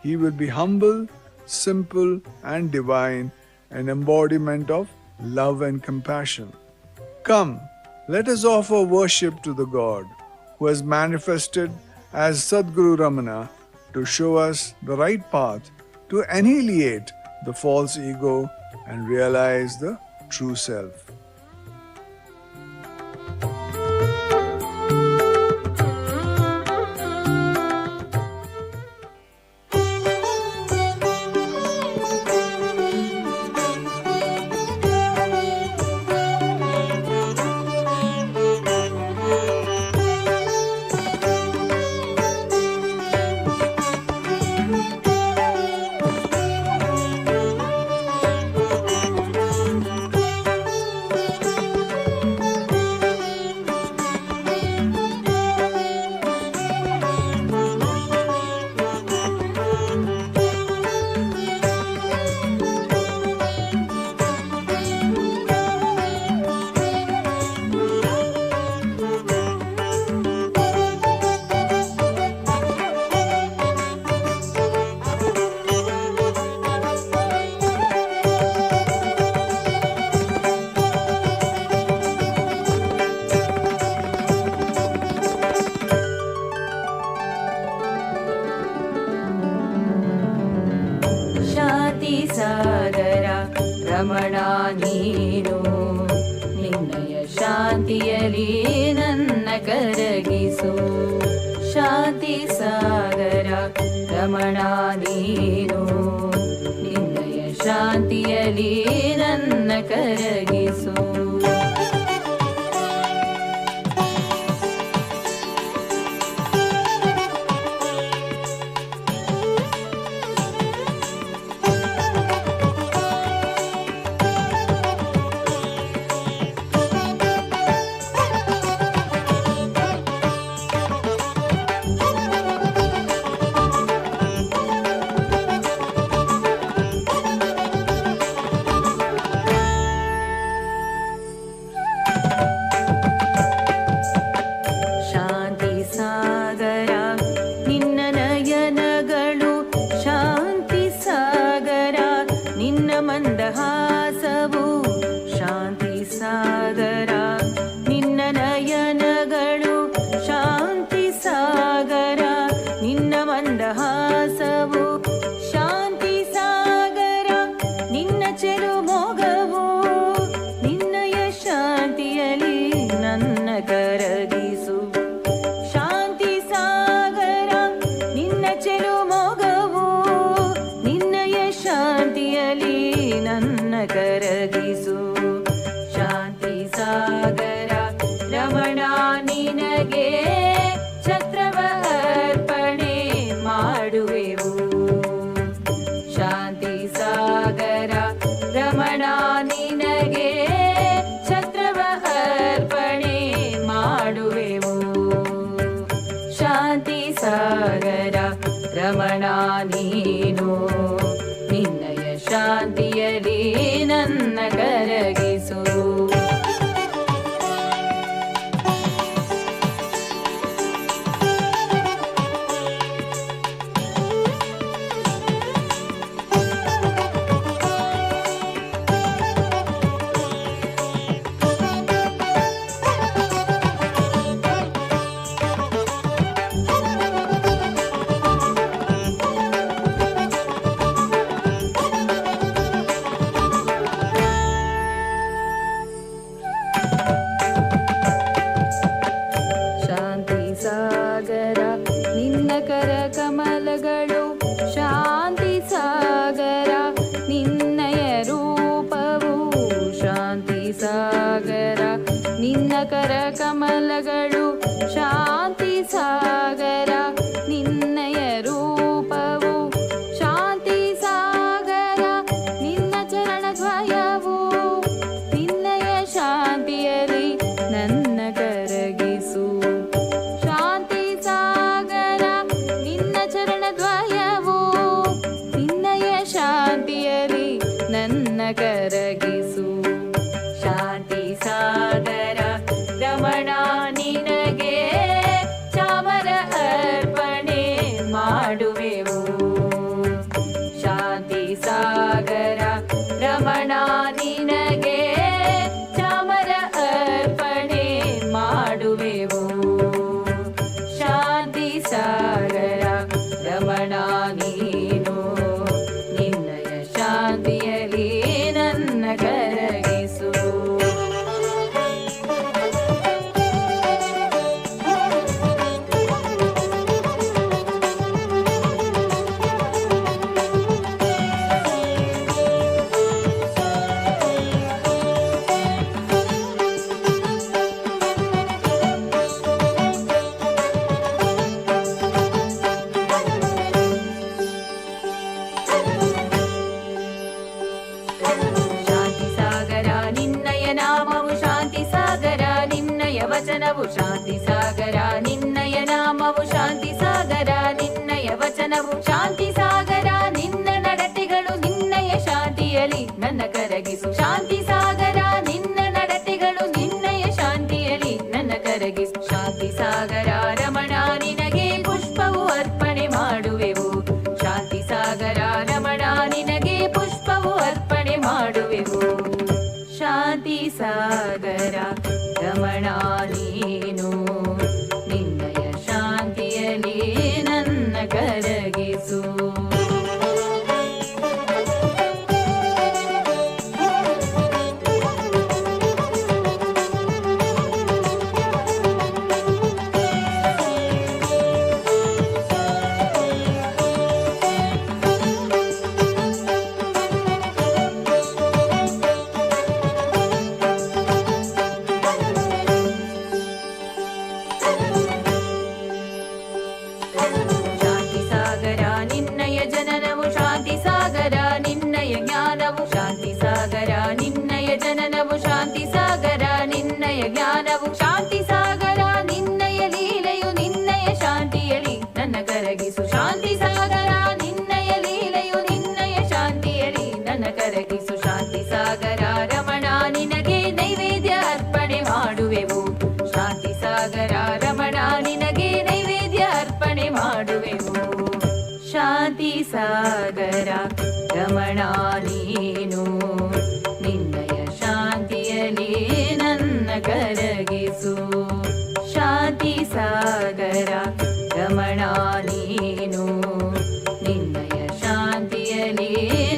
He will be humble, simple, and divine, an embodiment of love and compassion. Come, let us offer worship to the God who has manifested as Sadguru Ramana to show us the right path to annihilate the false ego and realize the true self. Ramana ನೀನು ನಿನ್ನಯ ಶಾಂತಿಯಲಿ ನನ್ನ ಕರಗಿಸು ಶಾಂತಿ ಸಾಗರ ರಮಣ ನೀನು ನಿನ್ನಯ ಶಾಂತಿಯಲಿ ನನ್ನ ಕರಗಿಸು ಛತ್ರವ ಅರ್ಪಣೆ ಮಾಡುವೆವು. ಶಾಂತಿ ಸಾಗರ ರಮಣ ನಿನಗೆ ಛತ್ರವ ಅರ್ಪಣೆ ಮಾಡುವೆವು. ಶಾಂತಿ ಸಾಗರ ರಮಣ ನೀನು ನಿನ್ನಯ ಶಾಂತಿಯಲ್ಲಿ ನನ್ನ ಕರಗಿಸು. ಶಾಂತಿ ಸಾಗರ ನಿನ್ನ ಕರ ಕಮಲಗಳು, ಶಾಂತಿ ಸಾಗರ ನಿನ್ನಯ ರೂಪವು. ಶಾಂತಿ ಸಾಗರ ನಿನ್ನ ಕರ ಕಮಲಗಳು, ಶಾಂತಿ ಸಾಗರ ನಿನ್ನಯ ರೂಪವು. ಶಾಂತಿ ಸಾಗರ ನಿನ್ನ ಚರಣ ದ್ವಯವು, ನಿನ್ನಯ ಶಾಂತಿಯಲ್ಲಿ ನನ್ನ ಕರಗಿಸು. ಶಾಂತಿ ಸಾಗರ ನಿನ್ನ ಚರಣ ದ್ವಯವು, ನಿನ್ನಯ ಶಾಂತಿಯಲ್ಲಿ ನನ್ನ ಕರಗಿಸು. ಶಾಂತಿ ಸಾಗರ ರಮಣ ನಿನಗೆ ಚಾಮರ ಅರ್ಪಣೆ ಮಾಡುವೆವು. ಶಾಂತಿ ಸಾಗರ ರಮಣ ನಿನಗೆ ಚಾಮರ ಅರ್ಪಣೆ ಮಾಡುವೆವು. ಶಾಂತಿ ಸಾಗರ ರಮಣ ನೀನು ನಿನ್ನಯ ಶಾಂತಿಯಲ್ಲಿ ನನ್ನ ಕರಗಿಸು. ಶಾಂತಿ ಸಾಗರ ನಿನ್ನಯ ನಾಮವು, ಶಾಂತಿ ಸಾಗರ ನಿನ್ನಯ ವಚನವು. ಶಾಂತಿ ಸಾಗರ ನಿನ್ನಯ ನಾಮವು, ಶಾಂತಿ ಸಾಗರ ನಿನ್ನಯ ವಚನವು. ಶಾಂತಿ ಸಾಗರ ನಿನ್ನ ನಡತೆಗಳು ನಿನ್ನಯ ಶಾಂತಿಯಲ್ಲಿ ನನ್ನ ಕರಗಿಸು. ಶಾಂತಿ ಸಾಗರ ನಿನ್ನ ನಡತೆಗಳು ನಿನ್ನಯ ಶಾಂತಿಯಲ್ಲಿ ನನ್ನ ಕರಗಿಸು. ಶಾಂತಿ ಸಾಗರ ರಮಣ ನಿನಗೆ ಪುಷ್ಪವು ಅರ್ಪಣೆ ಮಾಡುವೆವು. ಶಾಂತಿ ಸಾಗರ ರಮಣ ನಿನಗೆ ಪುಷ್ಪವು ಅರ್ಪಣೆ ಮಾಡುವೆವು. ಶಾಂತಿ ಸಾಗರ ರಮಣ ನೀನು ನಿನ್ನಯ ಶಾಂತಿಯಲ್ಲಿ ನನ್ನ ಕರಗಿಸು. ಶಾಂತಿ ಸಾಗರ ನಿನ್ನಯ ಜನನವು, ಶಾಂತಿ ಸಾಗರ ನಿನ್ನಯ ಜ್ಞಾನವು. ಶಾಂತಿ ಸಾಗರ ನಿನ್ನಯ ಜನನವು, ಶಾಂತಿ ಸಾಗರ ನಿನ್ನಯ ಜ್ಞಾನವು. ಶಾಂತಿ ಸಾಗರ ನಿನ್ನಯ ಲೀಲೆಯು ನಿನ್ನಯ ಶಾಂತಿಯಲ್ಲಿ ನನ್ನ ಕರಗಿಸು. ಶಾಂತಿ ಸಾಗರ ನಿನ್ನಯ ಲೀಲೆಯು ನಿನ್ನಯ ಶಾಂತಿಯಲ್ಲಿ ನನ್ನ ಕರಗಿಸು. ಶಾಂತಿ ಸಾಗರ ರಮಣ ನಿನಗೆ ನೈವೇದ್ಯ ಅರ್ಪಣೆ ಮಾಡುವೆವು. ಶಾಂತಿ ಸಾಗರ ರಮಣ ನಿನಗೆ ನೈವೇದ್ಯ ಅರ್ಪಣೆ ಮಾಡುವೆವು. ಶಾಂತಿ ಸಾಗರ ರಮಣ ನೀನು ನಿನ್ನಯ ಶಾಂತಿಯಲ್ಲಿ ನನ್ನ ಕರಗಿಸು. ಶಾಂತಿ ಸಾಗರ ರಮಣ ನೀನು ನಿನ್ನಯ ಶಾಂತಿಯಲ್ಲಿ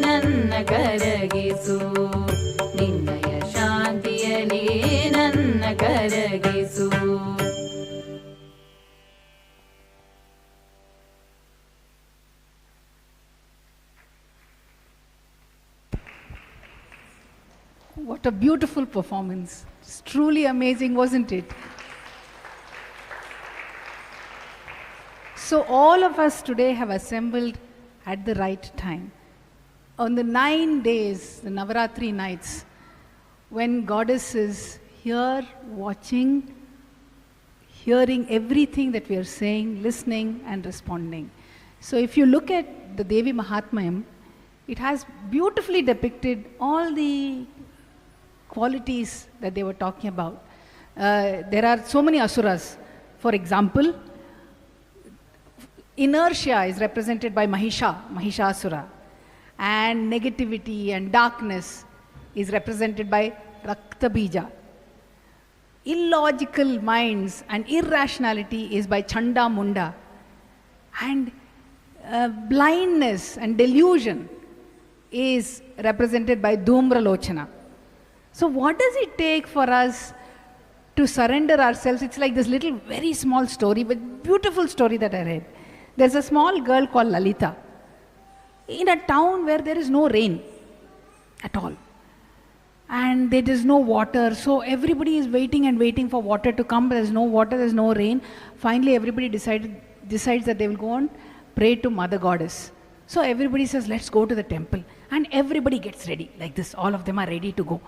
ನನ್ನ ಕರಗಿಸು. ನಿನ್ನಯ ಶಾಂತಿಯಲ್ಲಿ ನನ್ನ ಕರಗಿಸು. What a beautiful performance. It's truly amazing, wasn't it? So all of us today have assembled at the right time. On the 9 days, the Navaratri nights, when Goddess is here watching, hearing everything that we are saying, listening and responding. So if you look at the Devi Mahatmyam, it has beautifully depicted all the qualities that they were talking about. There are so many asuras. For example, inertia is represented by Mahishasura, and negativity and darkness is represented by Raktabija. Illogical minds and irrationality is by Chanda Munda, and blindness and delusion is represented by Dhumra Lochana. So what does it take for us to surrender ourselves? It's like this little very small story, but beautiful story that I read. There's a small girl called Lalita in a town where there is no rain at all. And there is no water, so everybody is waiting and waiting for water to come. There's no water, there's no rain. Finally, everybody decides that they will go and pray to Mother Goddess. So everybody says, let's go to the temple. And everybody gets ready, like this. All of them are ready to go.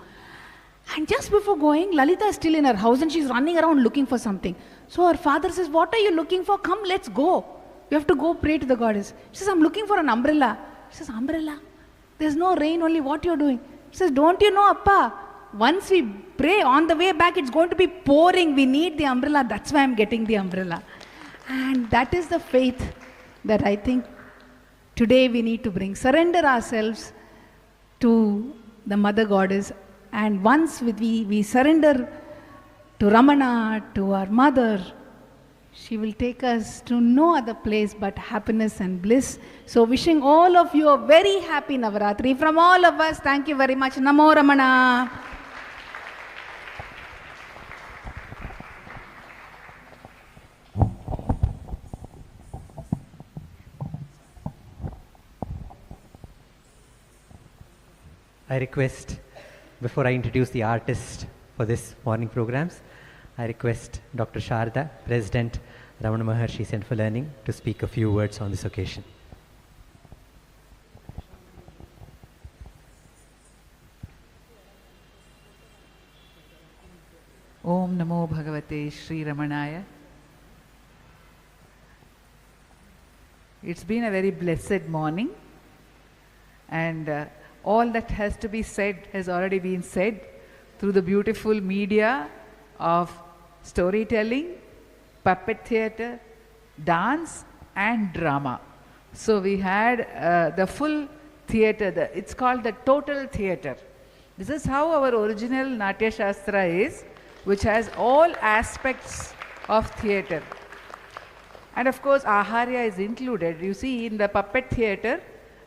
And just before going, Lalita is still in her house and she's running around looking for something. So her father says, what are you looking for? Come, let's go. You have to go pray to the goddess. She says, I'm looking for an umbrella. She says, umbrella? There's no rain, only what you're doing. She says, don't you know, Appa? Once we pray, on the way back, it's going to be pouring. We need the umbrella. That's why I'm getting the umbrella. And that is the faith that I think today we need to bring. Surrender ourselves to the Mother Goddess. And once we surrender to Ramana, to our mother, she will take us to no other place but happiness and bliss. So wishing all of you a very happy Navaratri. From all of us, thank you very much. Namo Ramana. I request, before I introduce the artist for this morning programs, I request Dr. Sharda, President, Ramana Maharshi Center for Learning, to speak a few words on this occasion. Om Namo Bhagavate Sri Ramanaya. It's been a very blessed morning, and all that has to be said has already been said through the beautiful media of storytelling, puppet theatre, dance and drama. So we had the full theatre, it's called the total theatre. This is how our original Natya Shastra is, which has all aspects of theatre. And of course Aharya is included. You see, in the puppet theatre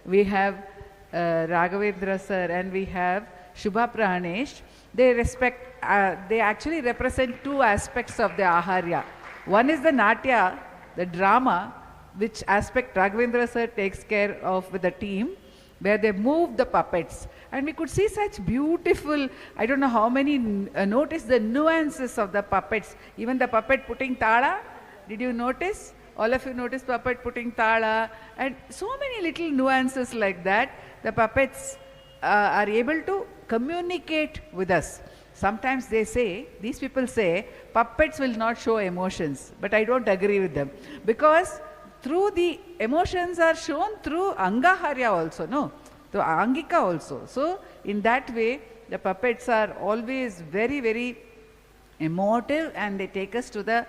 we have Raghavendra sir and we have Shubha, Pranesh. They actually represent two aspects of the Aharya. One is the Natya, the drama, which aspect Raghavendra sir takes care of with the team, where they move the puppets. And we could see such beautiful, I don't know how many, notice the nuances of the puppets. Even the puppet putting tala, did you notice? All of you notice puppet putting tala, and so many little nuances like that. The puppets are able to communicate with us. Sometimes they say, these people say, puppets will not show emotions, but I don't agree with them. Because through the emotions are shown through Angaharya also, no? So Angika also. So in that way, the puppets are always very, very emotive, and they take us to the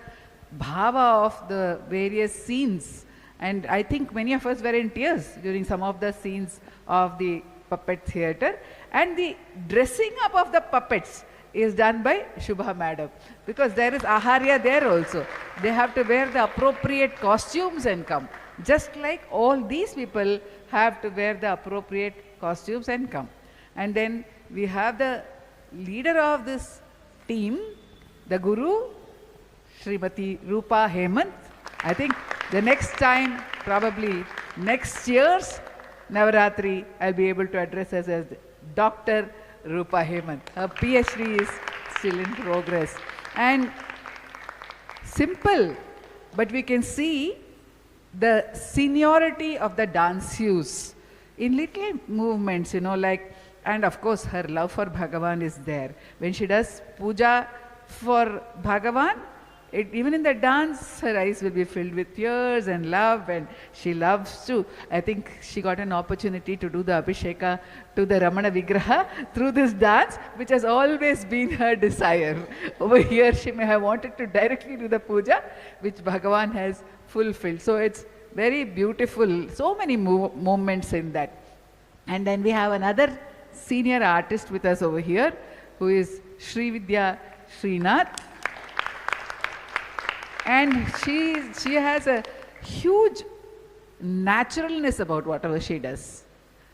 bhava of the various scenes. And I think many of us were in tears during some of the scenes of the puppet theatre. And the dressing up of the puppets is done by Shubha madam, because there is Aharya there also. They have to wear the appropriate costumes and come. Just like all these people have to wear the appropriate costumes and come. And then we have the leader of this team, the Guru, Srimati Rupa Hemanth. I think the next time, probably next year's Navaratri, I'll be able to address us as Dr. Rupa Hemanth. Her PhD is still in progress. And simple, but we can see the seniority of the danceuse in little movements, like, and of course her love for Bhagavan is there. When she does puja for Bhagavan, even in the dance, her eyes will be filled with tears and love, and she loves to. I think she got an opportunity to do the Abhisheka to the Ramana Vigraha through this dance, which has always been her desire. Over here, she may have wanted to directly do the puja, which Bhagavan has fulfilled. So it's very beautiful, so many moments in that. And then we have another senior artist with us over here, who is Srividya Srinath. And she has a huge naturalness about whatever she does.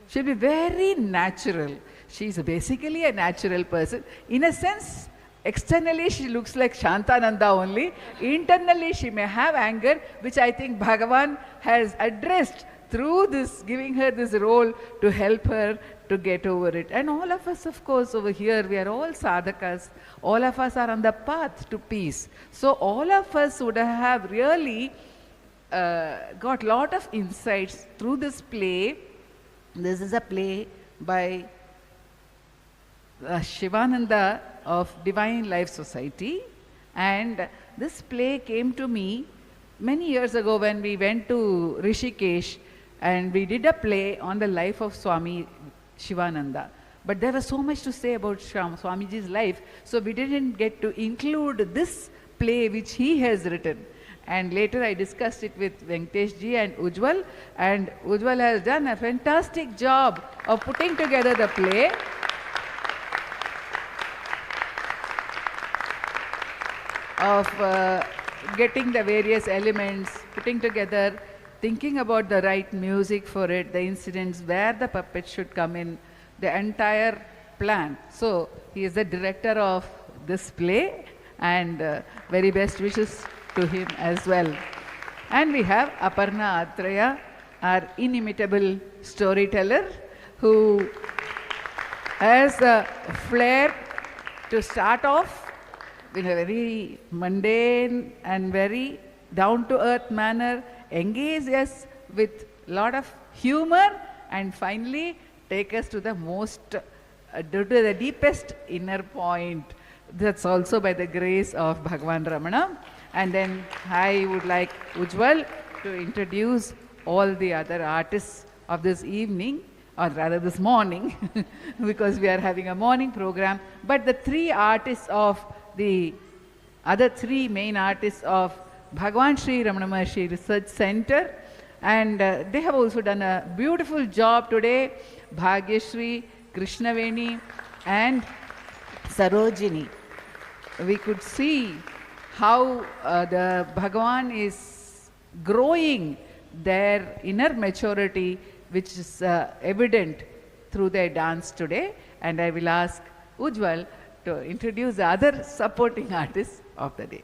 She'll be very natural. She's basically a natural person. In a sense, externally she looks like Shantananda only. Internally she may have anger, which I think Bhagavan has addressed through this, giving her this role to help her to get over it. And all of us, of course, over here, we are all sadhakas. All of us are on the path to peace. So all of us would have really got lot of insights through this play. This is a play by Sivananda of Divine Life Society. And this play came to me many years ago when we went to Rishikesh and we did a play on the life of Swami Sivananda. But there was so much to say about Swamiji's life, so we didn't get to include this play which he has written. And later I discussed it with Venkatesh ji and Ujjwal, and Ujjwal has done a fantastic job of putting together the play. Of getting the various elements, putting together, thinking about the right music for it, the incidents, where the puppet should come in, the entire plan. So he is the director of this play, and very best wishes to him as well. And we have Aparna Athreya, our inimitable storyteller, who has a flair to start off in a very mundane and very down-to-earth manner, engage us with a lot of humor, and finally take us to the most, to the deepest inner point. That's also by the grace of Bhagavan Ramana. And then I would like Ujjwal to introduce all the other artists of this evening, or rather this morning, because we are having a morning program. But the three artists of the other three main artists of Bhagawan Sri Ramana Maharshi Research Center, and they have also done a beautiful job today. Bhagyashri, Krishnaveni and Sarojini. We could see how the Bhagavan is growing their inner maturity, which is evident through their dance today. And I will ask Ujjwal to introduce the other supporting artists of the day.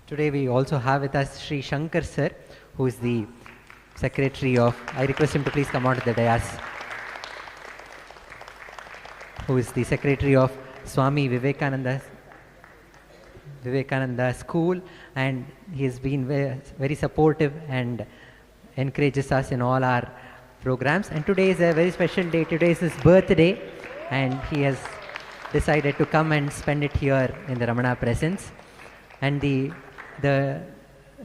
Today we also have with us Sri Shankar sir, who is the secretary of, I request him to please come onto the dais, who is the secretary of Swami Vivekananda School, and he has been very supportive and encourages us in all our programs. And today is a very special day. Today is his birthday, and he has decided to come and spend it here in the Ramana presence. And the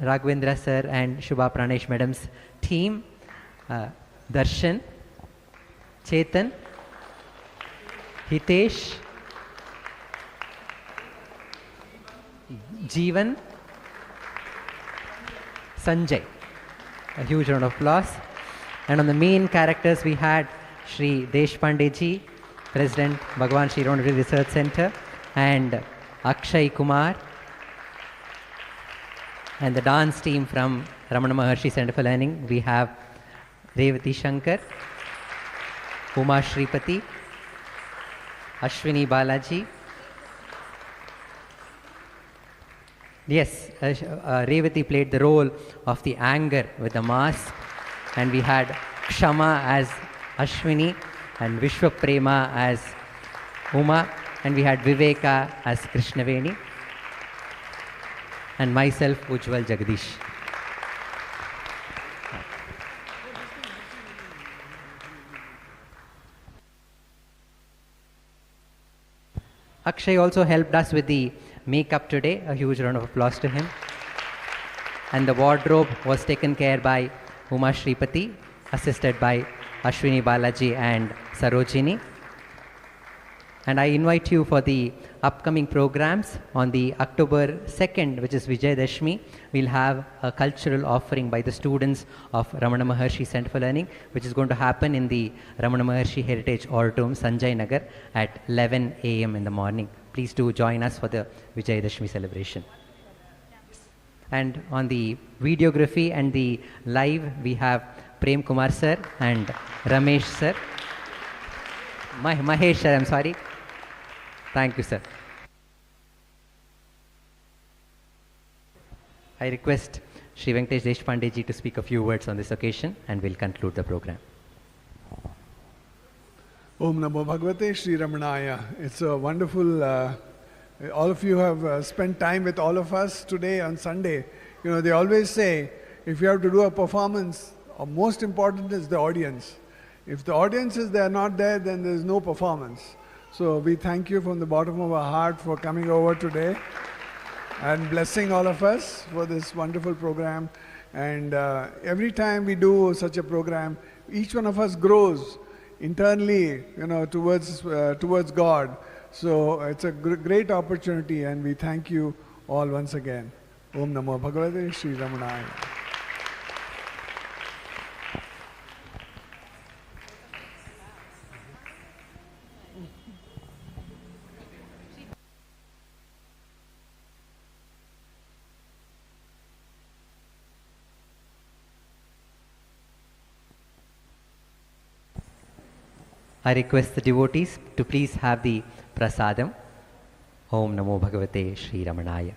Raghavendra sir and Shubha Pranesh madam's team, Darshan, Chetan, Hitesh, Jeevan, Sanjay. A huge round of applause. And on the main characters we had Shri Deshpande ji, President, Bhagawan Sri Ramana Research Center, and Akshay Kumar, and the dance team from Ramana Maharshi Center for Learning. We have Revati Shankar, Uma Shripati, Ashwini Balaji. Yes, Revati played the role of the anger with the mask, and we had Kshama as Ashwini and Vishwa Prema as Uma, and we had Viveka as Krishnaveni, and myself, Ujjwal Jagdish. Akshay also helped us with the makeup today. A huge round of applause to him. And the wardrobe was taken care by Uma Shripati, assisted by Ashwini Balaji and Sarojini. And I invite you for the upcoming programs. On the October 2nd, which is Vijayadashmi, we'll have a cultural offering by the students of Ramana Maharshi Center for Learning, which is going to happen in the Ramana Maharshi Heritage Auditorium, Sanjay Nagar, at 11 a.m. in the morning. Please do join us for the Vijayadashmi celebration. And on the videography and the live, we have Prem Kumar sir and Ramesh sir. Mahesh sir, I'm sorry. Thank you, sir. I request Shri Venkatesh Deshpande ji to speak a few words on this occasion, and we'll conclude the program. Om Namo Bhagavate Sri Ramanaya. It's a wonderful, all of you have spent time with all of us today on Sunday. You know, they always say, if you have to do a performance, most important is the audience. If the audience is there, not there, then there's no performance. So we thank you from the bottom of our heart for coming over today and blessing all of us for this wonderful program. And every time we do such a program, each one of us grows internally, you know, towards God. So it's a great opportunity, and we thank you all once again. Om Namo Bhagavate Sri Ramanaya. I request the devotees to please have the prasadam. Om Namo Bhagavate Sri Ramanaya.